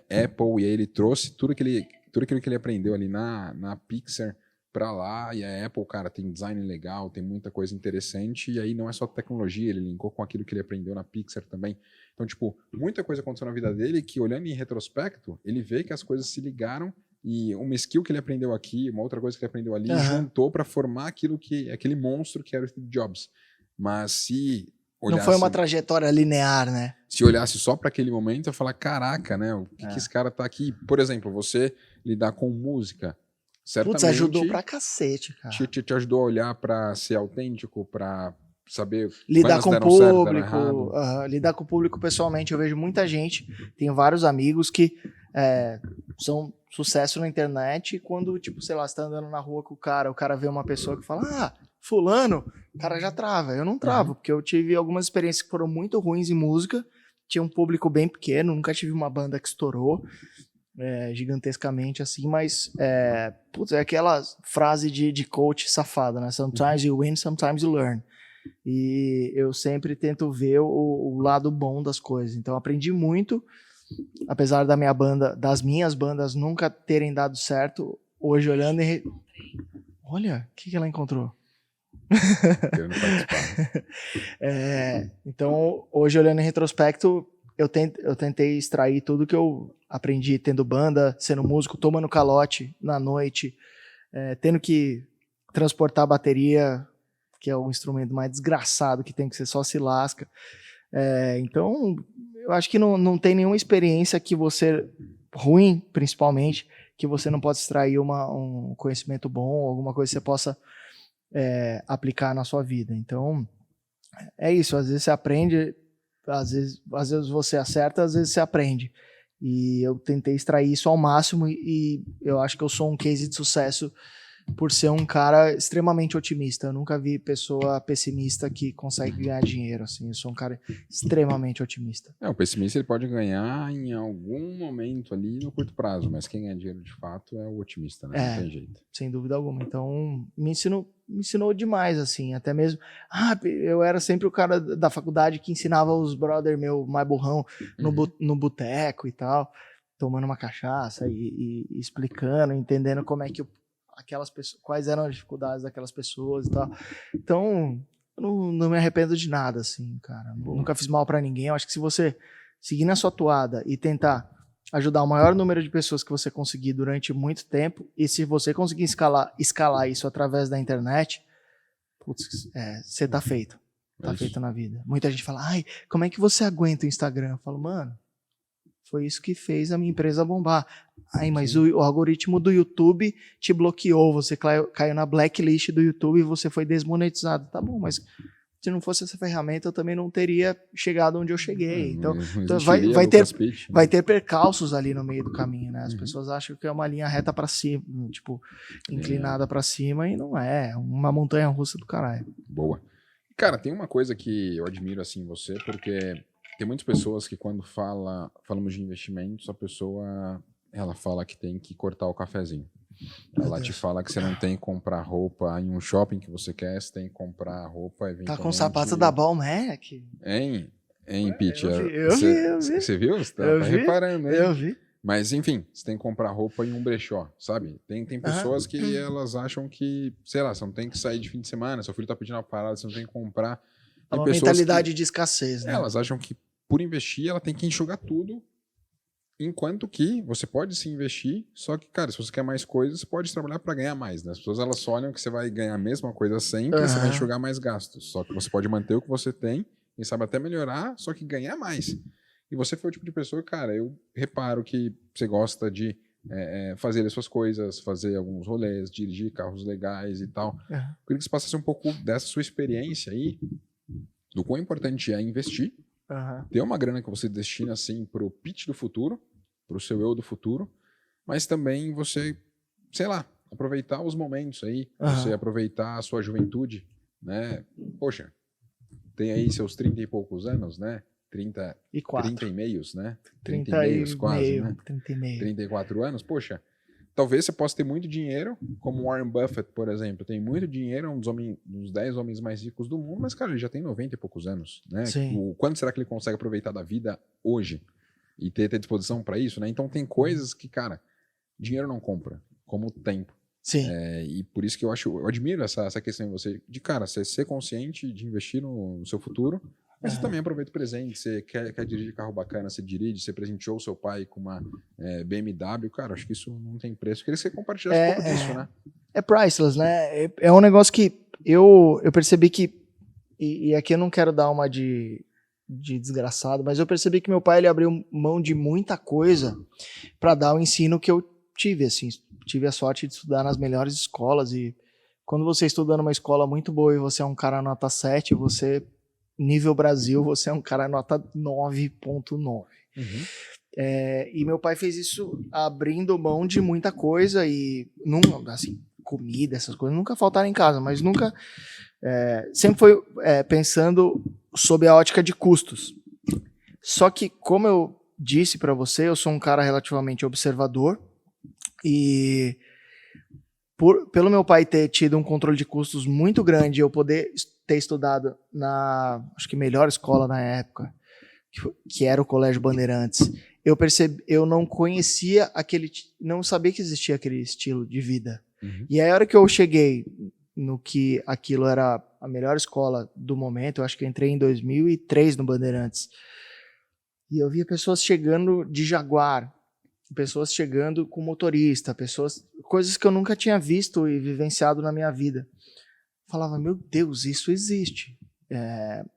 Apple, e aí ele trouxe tudo aquilo que ele aprendeu ali na Pixar para lá, e a Apple, cara, tem design legal, tem muita coisa interessante, e aí não é só tecnologia, ele linkou com aquilo que ele aprendeu na Pixar também. Então, tipo, muita coisa aconteceu na vida dele que, olhando em retrospecto, ele vê que as coisas se ligaram, e uma skill que ele aprendeu aqui, uma outra coisa que ele aprendeu ali, juntou para formar aquele monstro que era o Steve Jobs. Mas se olhasse, não foi uma trajetória linear, né? Se olhasse só para aquele momento, eu ia falar, caraca, né? O que esse cara tá aqui? Por exemplo, você lidar com música, certamente... Putz, ajudou pra cacete, cara. Te ajudou a olhar para ser autêntico, para saber... Lidar com o público, lidar com o público pessoalmente. Eu vejo muita gente, tenho vários amigos que são sucesso na internet, e quando, tipo, sei lá, você tá andando na rua com o cara vê uma pessoa que fala, fulano, o cara já trava. Eu não travo, porque eu tive algumas experiências que foram muito ruins em música, tinha um público bem pequeno, nunca tive uma banda que estourou gigantescamente assim, mas é aquela frase de coach safada, né? Sometimes you win, sometimes you learn. E eu sempre tento ver o lado bom das coisas. Então aprendi muito, apesar das minhas bandas nunca terem dado certo, hoje olhando olha, o que ela encontrou? Querendo participar. Então, hoje olhando em retrospecto, eu tentei extrair tudo que eu aprendi tendo banda, sendo músico, tomando calote na noite, tendo que transportar bateria que é o instrumento mais desgraçado que tem, que você só se lasca. Então, eu acho que não tem nenhuma experiência que você, ruim principalmente, que você não possa extrair um conhecimento bom, alguma coisa que você possa aplicar na sua vida. Então, é isso, às vezes você aprende, às vezes você acerta, às vezes você aprende. E eu tentei extrair isso ao máximo e eu acho que eu sou um case de sucesso por ser um cara extremamente otimista. Eu nunca vi pessoa pessimista que consegue ganhar dinheiro, assim. Eu sou um cara extremamente otimista. O pessimista ele pode ganhar em algum momento ali no curto prazo, mas quem ganha dinheiro de fato é o otimista, né? Não tem jeito. Sem dúvida alguma. Então, me ensinou demais, assim. Até mesmo... eu era sempre o cara da faculdade que ensinava os brother meu mais burrão no boteco e tal, tomando uma cachaça e explicando, entendendo como é que aquelas pessoas, quais eram as dificuldades daquelas pessoas e tal. Então, eu não me arrependo de nada, assim, cara. Nunca fiz mal pra ninguém. Eu acho que se você seguir na sua toada e tentar ajudar o maior número de pessoas que você conseguir durante muito tempo, e se você conseguir escalar isso através da internet, putz, você tá feito. Tá feito na vida. Muita gente fala, como é que você aguenta o Instagram? Eu falo, mano, foi isso que fez a minha empresa bombar. Mas o algoritmo do YouTube te bloqueou, você caiu na blacklist do YouTube e você foi desmonetizado. Tá bom, mas se não fosse essa ferramenta, eu também não teria chegado onde eu cheguei. Então vai ter percalços ali no meio do caminho, né? As pessoas acham que é uma linha reta para cima, tipo, inclinada para cima, e não é. Uma montanha-russa do caralho. Boa. Cara, tem uma coisa que eu admiro, assim, em você, porque tem muitas pessoas que quando falamos de investimentos, a pessoa, ela fala que tem que cortar o cafezinho. Ela te fala que você não tem que comprar roupa em um shopping que você quer, você tem que comprar roupa eventualmente... Tá com o sapato da Balmac. Hein, Pete? Eu vi. Você viu? Você tá reparando, hein? Eu vi. Mas, enfim, você tem que comprar roupa em um brechó, sabe? Tem pessoas que elas acham que, sei lá, você não tem que sair de fim de semana, seu filho tá pedindo uma parada, você não tem que comprar. É uma mentalidade de escassez, né? Elas acham que por investir, ela tem que enxugar tudo, enquanto que você pode se investir, só que, cara, se você quer mais coisas, você pode trabalhar para ganhar mais, né? As pessoas, elas só olham que você vai ganhar a mesma coisa sempre, você vai enxugar mais gastos, só que você pode manter o que você tem, e sabe até melhorar, só que ganhar mais. E você foi o tipo de pessoa, cara, eu reparo que você gosta de fazer as suas coisas, fazer alguns rolês, dirigir carros legais e tal. Eu queria que você passasse um pouco dessa sua experiência aí, do quão importante é investir, ter uma grana que você destina assim pro pitch do futuro, pro seu eu do futuro, mas também você, sei lá, aproveitar os momentos aí, você aproveitar a sua juventude, né? Poxa, tem aí seus 30 e poucos anos, né? 30 e meios, né? 30 e meios quase, né? 30 e meio. 34 anos, poxa, talvez você possa ter muito dinheiro, como Warren Buffett, por exemplo, tem muito dinheiro, é um dos 10 homens mais ricos do mundo, mas, cara, ele já tem 90 e poucos anos, né? Quanto será que ele consegue aproveitar da vida hoje e ter disposição para isso, né? Então tem coisas que, cara, dinheiro não compra, como tempo. Sim. E por isso que eu admiro essa questão em você, de, cara, você ser consciente de investir no seu futuro, mas você também aproveita o presente, você quer dirigir carro bacana, você dirige, você presenteou o seu pai com uma BMW, cara, acho que isso não tem preço. Eu queria que você compartilhasse um pouco disso, né? É priceless, né? É um negócio que eu percebi que, e aqui eu não quero dar uma de desgraçado, mas eu percebi que meu pai, ele abriu mão de muita coisa para dar o ensino que eu tive, assim. Tive a sorte de estudar nas melhores escolas, e quando você estuda numa escola muito boa e você é um cara nota 7, você... nível Brasil, você é um cara nota 9.9. E meu pai fez isso abrindo mão de muita coisa e, assim, comida, essas coisas, nunca faltaram em casa, mas nunca... sempre foi pensando sob a ótica de custos. Só que, como eu disse para você, eu sou um cara relativamente observador e... pelo meu pai ter tido um controle de custos muito grande, eu poder ter estudado na, acho que melhor escola na época, que era o Colégio Bandeirantes, eu não conhecia não sabia que existia aquele estilo de vida. E aí, a hora que eu cheguei no que aquilo era a melhor escola do momento, eu acho que eu entrei em 2003 no Bandeirantes, e eu via pessoas chegando de Jaguar, pessoas chegando com motorista, coisas que eu nunca tinha visto e vivenciado na minha vida. falava, meu Deus, isso existe.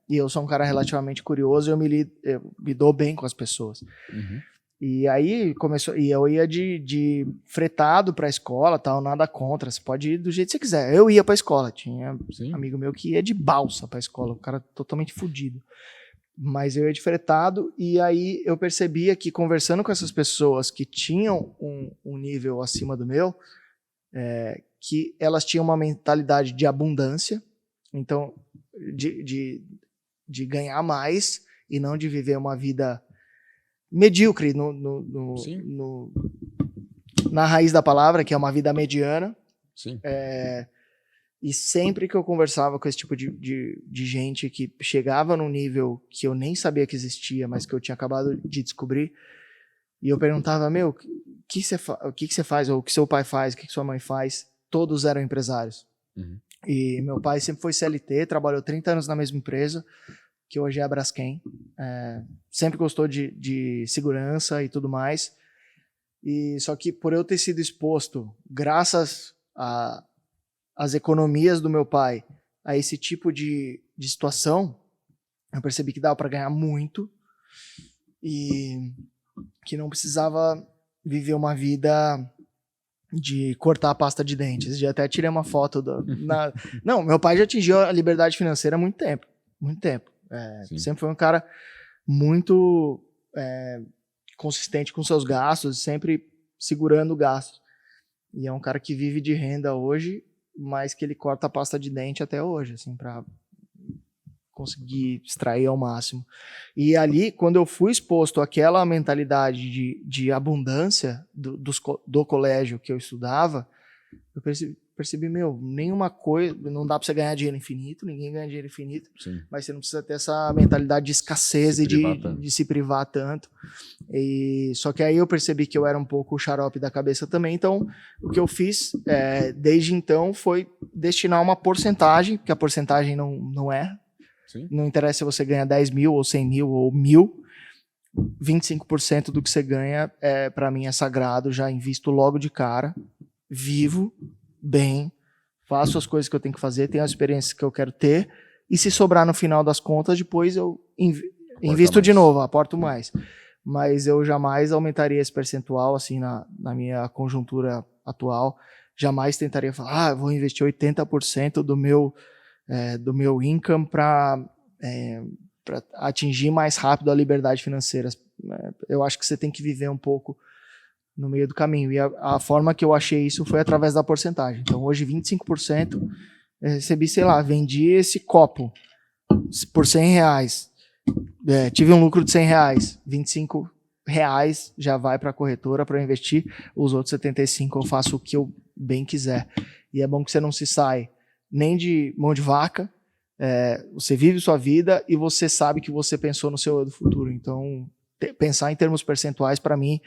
E eu sou um cara relativamente curioso, eu me dou bem com as pessoas. Uhum. E aí começou, e eu ia de fretado pra escola, tal, nada contra, você pode ir do jeito que você quiser. Eu ia pra escola, tinha Sim. amigo meu que ia de balsa pra escola, o cara totalmente fudido. Mas eu ia de fretado, e aí eu percebia que conversando com essas pessoas que tinham um nível acima do meu, que elas tinham uma mentalidade de abundância, então de ganhar mais e não de viver uma vida medíocre na raiz da palavra, que é uma vida mediana. Sim. E sempre que eu conversava com esse tipo de gente que chegava num nível que eu nem sabia que existia, mas que eu tinha acabado de descobrir, e eu perguntava, meu, o que você faz, ou o que seu pai faz, o que sua mãe faz, todos eram empresários. Uhum. E meu pai sempre foi CLT, trabalhou 30 anos na mesma empresa, que hoje é a Braskem. Sempre gostou de segurança e tudo mais. E só que por eu ter sido exposto, graças às economias do meu pai, a esse tipo de situação, eu percebi que dava para ganhar muito e que não precisava viver uma vida de cortar a pasta de dentes. Já até tirei uma foto Não, meu pai já atingiu a liberdade financeira há muito tempo. Muito tempo. Sempre foi um cara muito consistente com seus gastos, sempre segurando gastos. E é um cara que vive de renda hoje, mas que ele corta a pasta de dente até hoje, assim, para conseguir extrair ao máximo. E ali, quando eu fui exposto àquela mentalidade de abundância do colégio que eu estudava, eu percebi, meu, nenhuma coisa, não dá para você ganhar dinheiro infinito, ninguém ganha dinheiro infinito, Sim. mas você não precisa ter essa mentalidade de escassez e de se privar tanto. Só que aí eu percebi que eu era um pouco xarope da cabeça também, então o que eu fiz desde então foi destinar uma porcentagem, porque a porcentagem não é. Sim. Não interessa se você ganha 10 mil, ou 100 mil, ou 1.000, 25% do que você ganha, para mim, é sagrado. Já invisto logo de cara, vivo bem, faço as coisas que eu tenho que fazer, tenho as experiências que eu quero ter, e se sobrar no final das contas, depois eu invisto de novo, aporto mais. Mas eu jamais aumentaria esse percentual, assim, na minha conjuntura atual. Jamais tentaria falar, vou investir 80% do meu income para atingir mais rápido a liberdade financeira. Eu acho que você tem que viver um pouco no meio do caminho. E a forma que eu achei isso foi através da porcentagem. Então, hoje, 25%, eu recebi, sei lá, vendi esse copo por R$100. Tive um lucro de R$100. R$25 já vai para a corretora para investir. Os outros 75 eu faço o que eu bem quiser. E é bom que você não se sai nem de mão de vaca, você vive sua vida e você sabe que você pensou no seu eu do futuro. Então, pensar em termos percentuais, para mim,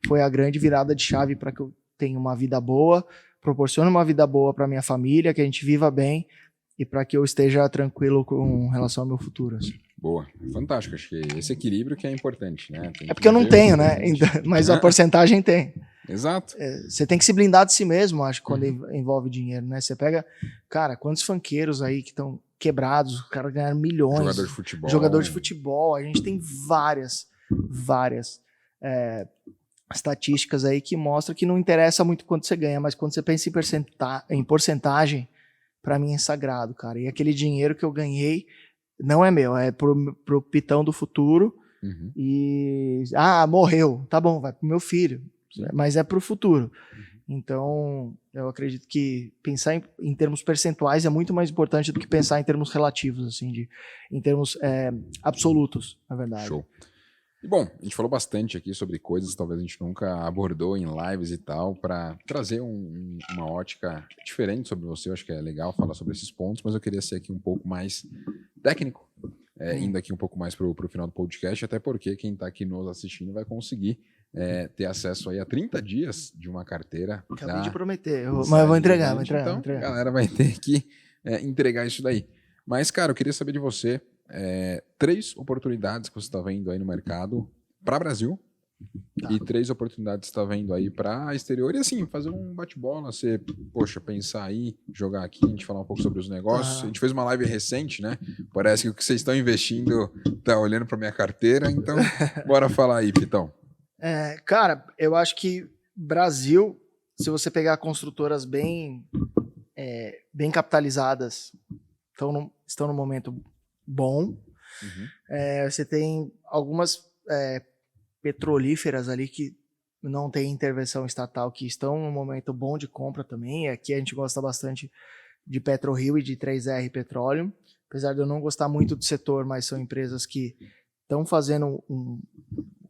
foi a grande virada de chave para que eu tenha uma vida boa, proporcione uma vida boa para minha família, que a gente viva bem e para que eu esteja tranquilo com relação ao meu futuro. Assim. Boa, fantástico. Acho que esse equilíbrio que é importante, né? Porque eu não tenho, né? Mas a porcentagem tem. Exato. Você tem que se blindar de si mesmo, acho, quando envolve dinheiro, né? Você pega, cara, quantos funkeiros aí que estão quebrados, o cara ganharam milhões. Jogador de futebol. A gente tem várias estatísticas aí que mostram que não interessa muito quanto você ganha, mas quando você pensa em porcentagem, pra mim é sagrado, cara. E aquele dinheiro que eu ganhei não é meu, é pro pitão do futuro. Uhum. E morreu, tá bom, vai pro meu filho. Sim. Mas é pro futuro. Então, eu acredito que pensar em termos percentuais é muito mais importante do que pensar em termos relativos, assim, em termos absolutos, na verdade. Show. E bom, a gente falou bastante aqui sobre coisas que talvez a gente nunca abordou em lives e tal, para trazer uma ótica diferente sobre você. Eu acho que é legal falar sobre esses pontos, mas eu queria ser aqui um pouco mais técnico, indo aqui um pouco mais pro final do podcast, até porque quem está aqui nos assistindo vai conseguir ter acesso aí a 30 dias de uma carteira. Acabei de prometer, mas eu vou entregar. Então, a galera vai ter que entregar isso daí. Mas, cara, eu queria saber de você 3 oportunidades que você está vendo aí no mercado para Brasil Tá. E 3 oportunidades está vendo aí para exterior e assim, fazer um bate-bola, você, poxa, pensar aí, jogar aqui, a gente falar um pouco sobre os negócios. A gente fez uma live recente, né? Parece que o que vocês estão investindo tá olhando para minha carteira, então bora falar aí, Pitão. Cara, eu acho que Brasil, se você pegar construtoras bem capitalizadas, estão num momento bom. Você tem algumas petrolíferas ali que não tem intervenção estatal, que estão num momento bom de compra também. Aqui a gente gosta bastante de PetroRio e de 3R Petroleum, apesar de eu não gostar muito do setor, mas são empresas que estão fazendo um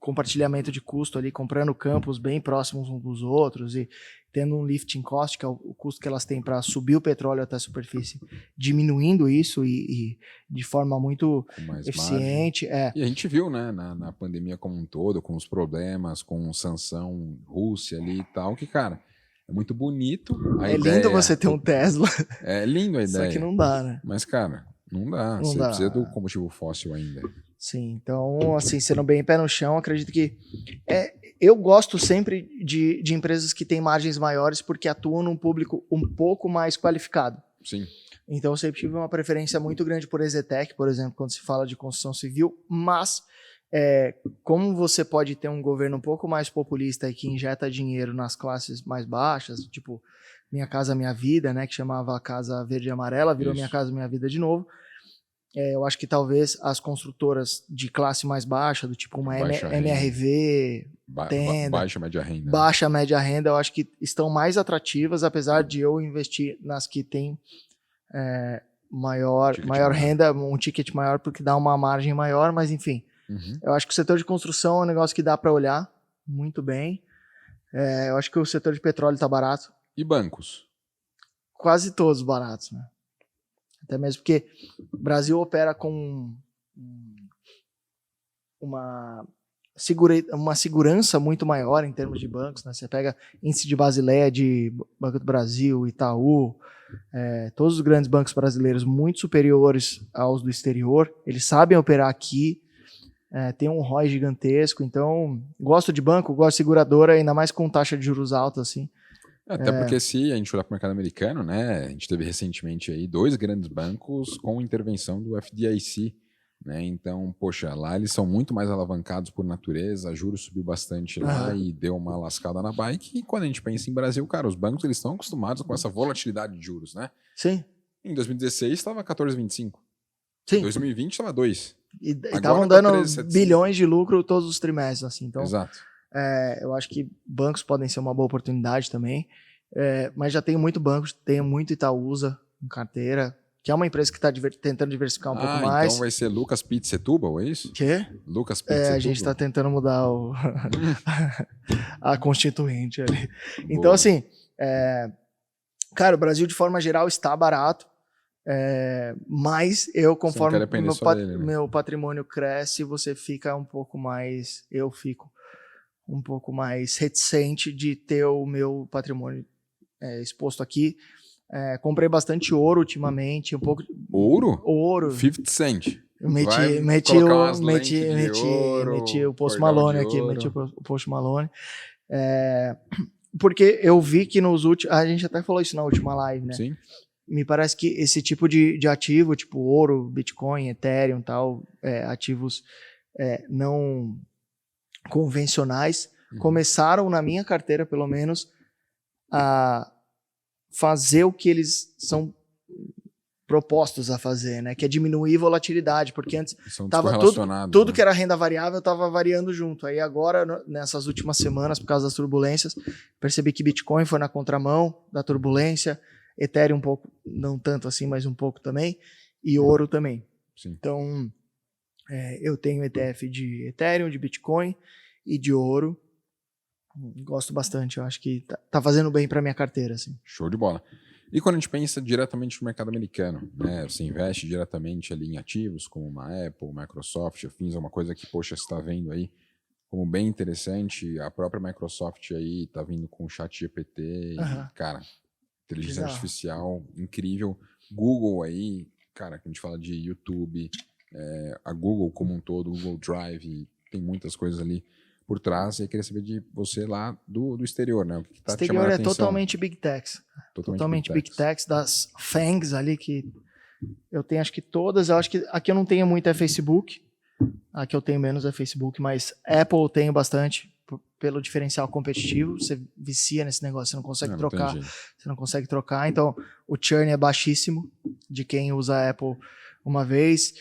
compartilhamento de custo ali, comprando campos bem próximos uns dos outros e tendo um lifting cost, que é o custo que elas têm para subir o petróleo até a superfície, diminuindo isso e de forma muito eficiente. E a gente viu, né, na pandemia como um todo, com os problemas, com sanção Rússia ali e tal, que, cara, é muito bonito a ideia. Lindo você ter um Tesla. É lindo a ideia. Só que não dá, né? Mas, cara, não dá. Você precisa do combustível fóssil ainda. Sim, então, assim, sendo bem pé no chão, acredito que eu gosto sempre de empresas que têm margens maiores porque atuam num público um pouco mais qualificado. Sim. Então, eu sempre tive uma preferência muito grande por EZTEC, por exemplo, quando se fala de construção civil, mas como você pode ter um governo um pouco mais populista e que injeta dinheiro nas classes mais baixas, tipo Minha Casa Minha Vida, né, que chamava Casa Verde e Amarela, virou Minha Casa Minha Vida de novo. Eu acho que talvez as construtoras de classe mais baixa, do tipo uma MRV, Tenda, baixa média renda, eu acho que estão mais atrativas, apesar de eu investir nas que têm maior renda, um ticket maior, porque dá uma margem maior, mas enfim. Eu acho que o setor de construção é um negócio que dá para olhar muito bem. Eu acho que o setor de petróleo está barato. E bancos? Quase todos baratos, né? Até mesmo porque o Brasil opera com uma segurança muito maior em termos de bancos, né? Você pega índice de Basileia de Banco do Brasil, Itaú, todos os grandes bancos brasileiros muito superiores aos do exterior. Eles sabem operar aqui, tem um ROI gigantesco. Então, gosto de banco, gosto de seguradora, ainda mais com taxa de juros alta, assim. Até porque se a gente olhar para o mercado americano, né, a gente teve recentemente aí 2 grandes bancos com intervenção do FDIC, né, então, poxa, lá eles são muito mais alavancados por natureza, juros subiu bastante lá e deu uma lascada na bike, e quando a gente pensa em Brasil, cara, os bancos eles estão acostumados com essa volatilidade de juros, né? Sim. Em 2016 estava 14,25. Sim. Em 2020 estava 2. E estavam dando bilhões de lucro todos os trimestres, assim, então... Exato. Eu acho que bancos podem ser uma boa oportunidade também, mas já tenho muito banco, tenho muito Itaúsa em carteira, que é uma empresa que está tentando diversificar um pouco mais. Então vai ser Lucas Pitt Setúbal, é isso? Quê? Lucas Pitt Setúbal. A gente está tentando mudar a constituinte ali. Então, assim, cara, o Brasil de forma geral está barato, mas conforme meu patrimônio cresce, você fica um pouco mais, eu fico um pouco mais reticente de ter o meu patrimônio exposto aqui. Comprei bastante ouro ultimamente, um pouco... Ouro? Ouro. 50 Cent. Meti o Post Malone aqui, meti o Post Malone. Porque eu vi que nos últimos... A gente até falou isso na última live, né? Sim. Me parece que esse tipo de ativo, tipo ouro, Bitcoin, Ethereum, tal, ativos não convencionais, começaram, na minha carteira pelo menos, a fazer o que eles são propostos a fazer, né? Que é diminuir volatilidade, porque antes tava tudo que era renda variável estava variando junto. Aí agora, nessas últimas semanas, por causa das turbulências, percebi que Bitcoin foi na contramão da turbulência, Ethereum um pouco, não tanto assim, mas um pouco também, e ouro também. Sim. Então, eu tenho ETF de Ethereum, de Bitcoin e de ouro. Gosto bastante, eu acho que tá fazendo bem para minha carteira, assim. Show de bola. E quando a gente pensa diretamente no mercado americano, né? Você investe diretamente ali em ativos como uma Apple, Microsoft, afins, é uma coisa que, poxa, você está vendo aí como bem interessante. A própria Microsoft aí tá vindo com o ChatGPT e, cara, inteligência artificial incrível. Google aí, cara, que a gente fala de YouTube, a Google como um todo, Google Drive, tem muitas coisas ali por trás, e eu queria saber de você lá do exterior, né? O que tá te Exterior chamando a é atenção? totalmente Big Techs. Totalmente Big Techs, das FANGs ali, que eu tenho acho que todas. Eu acho que aqui eu não tenho muito é Facebook. Aqui eu tenho menos é Facebook, mas Apple eu tenho bastante pelo diferencial competitivo. Você vicia nesse negócio, você não consegue trocar. Você não consegue trocar. Então, o churn é baixíssimo de quem usa a Apple uma vez.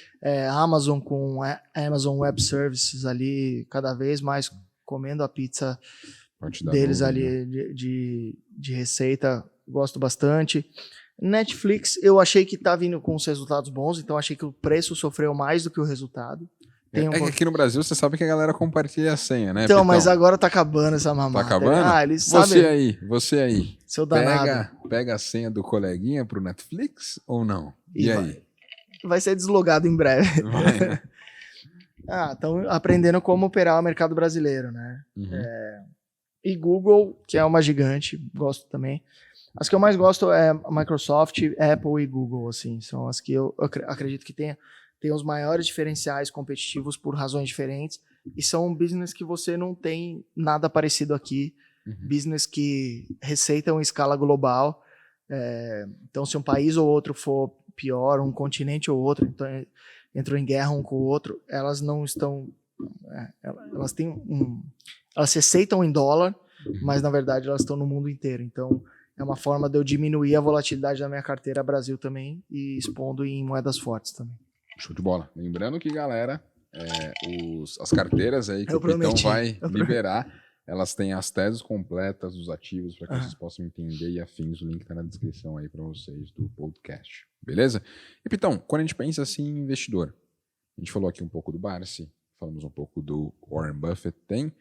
Amazon com Amazon Web Services ali, cada vez mais comendo a pizza deles nuvem, ali, né? de receita. Gosto bastante. Netflix, eu achei que tá vindo com os resultados bons, então achei que o preço sofreu mais do que o resultado. Que aqui no Brasil você sabe que a galera compartilha a senha, né? Então, mas agora tá acabando essa mamada. Tá acabando? Eles sabem. Você aí. Seu danado. Pega a senha do coleguinha pro Netflix ou não? E aí? Vai ser deslogado em breve. Vai, né? Estão aprendendo como operar o mercado brasileiro, né? Uhum. E Google, que é uma gigante, gosto também. As que eu mais gosto é Microsoft, Apple e Google, assim. São as que eu acredito que tem os maiores diferenciais competitivos por razões diferentes. E são um business que você não tem nada parecido aqui. Uhum. Business que receitam em escala global. Então, se um país ou outro for pior, um continente ou outro, então entrou em guerra um com o outro, elas não estão... elas têm elas receitam em dólar, mas na verdade elas estão no mundo inteiro. Então, é uma forma de eu diminuir a volatilidade da minha carteira Brasil também e expondo em moedas fortes também. Show de bola. Lembrando que, galera, as carteiras aí que o Pitão vai liberar, elas têm as teses completas dos ativos para que vocês possam entender e afins. O link está na descrição aí para vocês do podcast. Beleza? E, Pitão, quando a gente pensa assim em investidor, a gente falou aqui um pouco do Barsi, falamos um pouco do Warren Buffett. Tem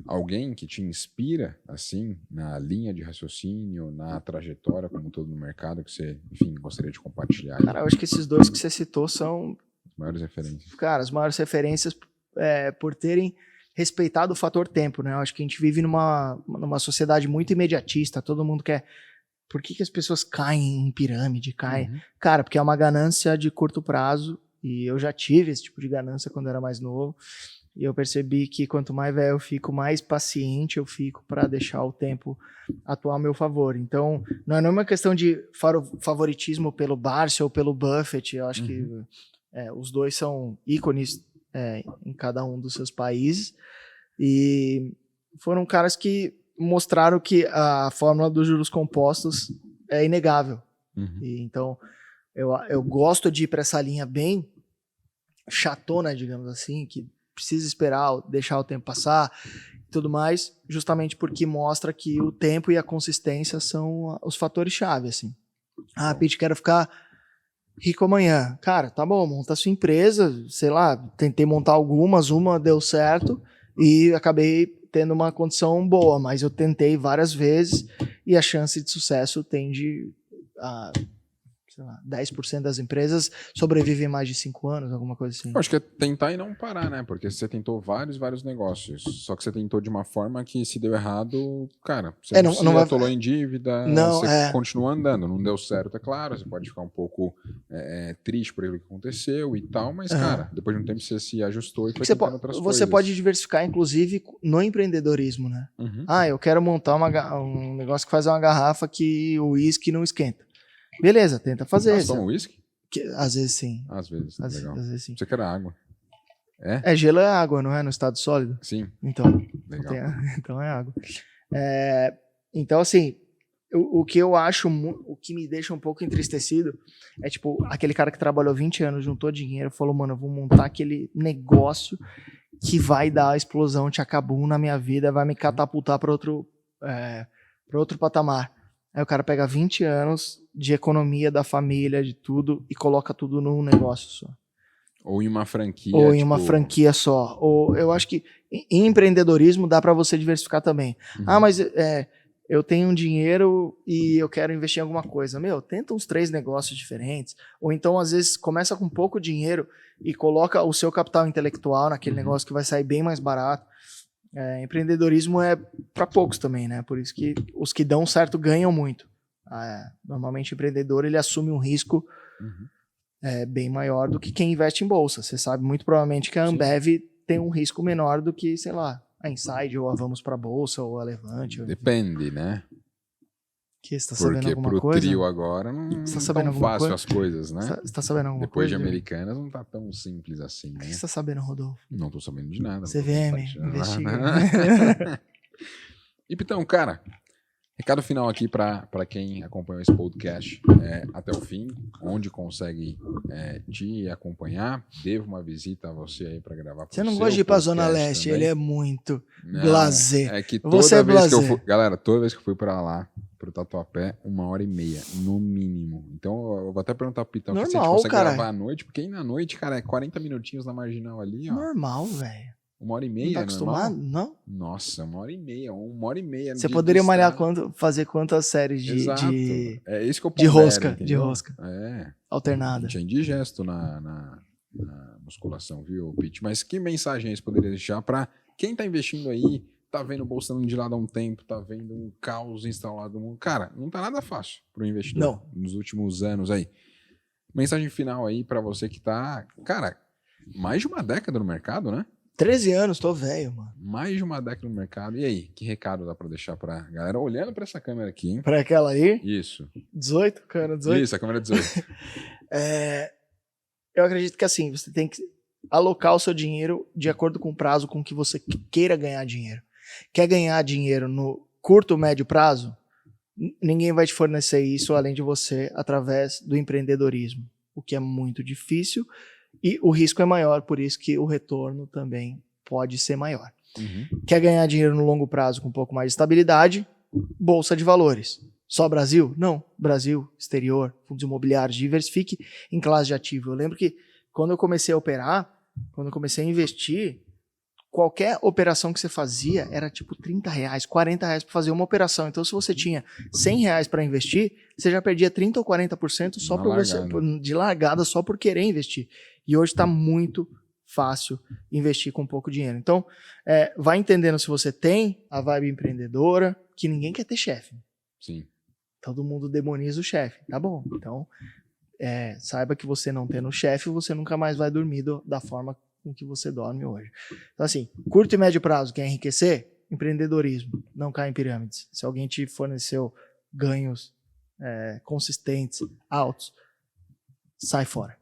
alguém que te inspira, assim, na linha de raciocínio, na trajetória como todo no mercado, que você, enfim, gostaria de compartilhar? Cara, eu acho que esses dois que você citou são... as maiores referências. Cara, as maiores referências por terem respeitado o fator tempo, né? Eu acho que a gente vive numa sociedade muito imediatista, todo mundo quer... Por que as pessoas caem em pirâmide, caem? Uhum. Cara, porque é uma ganância de curto prazo, e eu já tive esse tipo de ganância quando eu era mais novo. E eu percebi que quanto mais velho eu fico, mais paciente eu fico para deixar o tempo atuar a meu favor. Então, não é uma questão de favoritismo pelo Barsi ou pelo Buffett. Eu acho que os dois são ícones em cada um dos seus países. E foram caras que mostraram que a fórmula dos juros compostos é inegável. Uhum. E, então, eu gosto de ir para essa linha bem chatona, digamos assim, que precisa esperar, deixar o tempo passar e tudo mais, justamente porque mostra que o tempo e a consistência são os fatores-chave, assim. Pete, quero ficar rico amanhã. Cara, tá bom, monta a sua empresa, sei lá, tentei montar algumas, uma deu certo e acabei tendo uma condição boa, mas eu tentei várias vezes e a chance de sucesso tende a... 10% das empresas sobrevivem mais de 5 anos, alguma coisa assim. Eu acho que é tentar e não parar, né? Porque você tentou vários negócios, só que você tentou de uma forma que se deu errado, cara, você não atolou em dívida, você continua andando, não deu certo, é claro, você pode ficar um pouco triste por aquilo que aconteceu e tal, mas, cara, depois de um tempo você se ajustou e foi tentando outras coisas. Você pode diversificar, inclusive, no empreendedorismo, né? Uhum. Eu quero montar um negócio que faz uma garrafa que o uísque não esquenta. Beleza, tenta fazer. Você toma uísque? Às vezes sim. Às vezes, legal. Às vezes sim. Você quer água. Gelo é água, não é? No estado sólido? Sim. Então, legal. Então é água. Então, assim, o que eu acho, o que me deixa um pouco entristecido é, tipo, aquele cara que trabalhou 20 anos, juntou dinheiro, falou, mano, eu vou montar aquele negócio que vai dar a explosão tchacabum na minha vida, vai me catapultar para outro patamar. Aí o cara pega 20 anos de economia da família, de tudo, e coloca tudo num negócio só. Ou em uma franquia. Ou em uma franquia só. Ou eu acho que em empreendedorismo dá para você diversificar também. Uhum. Mas eu tenho um dinheiro e eu quero investir em alguma coisa. Tenta uns 3 negócios diferentes. Ou então, às vezes, começa com pouco dinheiro e coloca o seu capital intelectual naquele negócio que vai sair bem mais barato. Empreendedorismo é para poucos também, né? Por isso que os que dão certo ganham muito. Normalmente o empreendedor ele assume um risco bem maior do que quem investe em bolsa. Você sabe muito provavelmente que a Ambev tem um risco menor do que, sei lá, a Inside, ou a Vamos pra Bolsa, ou a Levante. Depende, né? Que você tá sabendo Porque alguma pro coisa? trio agora não Você tá é sabendo tão alguma fácil coisa? as coisas, né? Você tá sabendo alguma Depois coisa? de Americanas não tá tão simples assim, O né? que você tá sabendo, Rodolfo? Não tô sabendo de nada. CVM, Não tô investiga. nada. E Pitão, cara, recado final aqui para quem acompanhou esse podcast até o fim, onde consegue te acompanhar, devo uma visita a você aí para gravar. Você não gosta de ir pra Zona Leste, também. ele é muito Não, blasé. É que Você toda é vez que eu blasé. fui, galera, toda vez que eu fui para lá, pro Tatuapé, 1h30, no mínimo. Então eu vou até perguntar pro Pitão se a gente Normal, consegue cara. gravar à noite, porque aí na noite, cara, é 40 minutinhos na marginal ali, ó. Normal, velho. 1h30, Não tá acostumado? normal? Não? Nossa, 1h30, 1h30. Você de poderia malhar estrada. fazer quantas séries Exato. É isso que eu de pondero, rosca, entendeu? de rosca. A alternada. gente é indigesto na musculação, viu, Pete? Mas que mensagem você poderia deixar para quem tá investindo aí, tá vendo o bolsa de lado há um tempo, tá vendo um caos instalado no mundo? Cara, não tá nada fácil pro investidor Não. nos últimos anos aí. Mensagem final aí para você que tá, cara, mais de uma década no mercado, né? 13 anos, tô velho, mano. Mais de uma década no mercado. E aí, que recado dá pra deixar pra galera olhando pra essa câmera aqui, hein? Pra aquela aí? Isso. 18, cara, 18. Isso, a câmera 18. Eu acredito que assim, você tem que alocar o seu dinheiro de acordo com o prazo com que você queira ganhar dinheiro. Quer ganhar dinheiro no curto, médio prazo? Ninguém vai te fornecer isso além de você através do empreendedorismo, o que é muito difícil e o risco é maior, por isso que o retorno também pode ser maior. Uhum. Quer ganhar dinheiro no longo prazo com um pouco mais de estabilidade? Bolsa de valores. Só Brasil? Não. Brasil, exterior, fundos imobiliários, diversifique em classe de ativo. Eu lembro que quando eu comecei a operar, quando eu comecei a investir, qualquer operação que você fazia era tipo R$30, R$40 para fazer uma operação. Então, se você tinha R$100 para investir, você já perdia 30% ou 40% só por você, de largada só por querer investir. E hoje está muito fácil investir com pouco dinheiro. Então, vai entendendo se você tem a vibe empreendedora, que ninguém quer ter chefe. Sim. Todo mundo demoniza o chefe. Tá bom. Então, saiba que você não tendo chefe, você nunca mais vai dormir da forma com que você dorme hoje. Então, assim, curto e médio prazo, quer enriquecer? Empreendedorismo. Não cai em pirâmides. Se alguém te forneceu ganhos consistentes, altos, sai fora.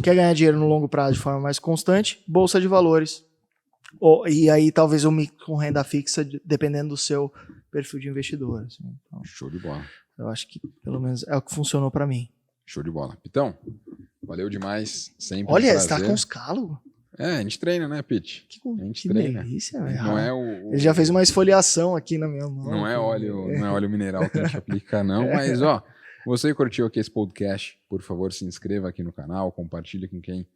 Quer ganhar dinheiro no longo prazo de forma mais constante? Bolsa de valores. E aí, talvez um mix com renda fixa, dependendo do seu perfil de investidor. Assim. Então, show de bola. Eu acho que, pelo menos, é o que funcionou para mim. Show de bola. Pitão, valeu demais. Sempre Olha, um prazer. você tá com os calos? A gente treina, né, Pete? Que a gente treina. delícia, velho. Não é Ele já fez uma esfoliação aqui na minha mão. Não é óleo mineral que a gente aplica, não. Mas, ó, você curtiu aqui esse podcast, por favor, se inscreva aqui no canal, compartilhe com quem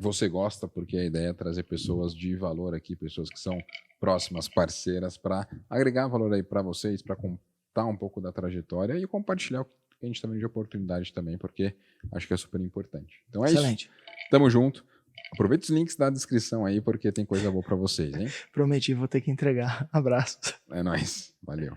você gosta, porque a ideia é trazer pessoas de valor aqui, pessoas que são próximas, parceiras, para agregar valor aí para vocês, para contar um pouco da trajetória e compartilhar o que a gente está vendo de oportunidade também, porque acho que é super importante. Então é Excelente. isso. Tamo junto. Aproveita os links da descrição aí, porque tem coisa boa para vocês, hein? Prometi, vou ter que entregar. Abraço. É nóis. Valeu.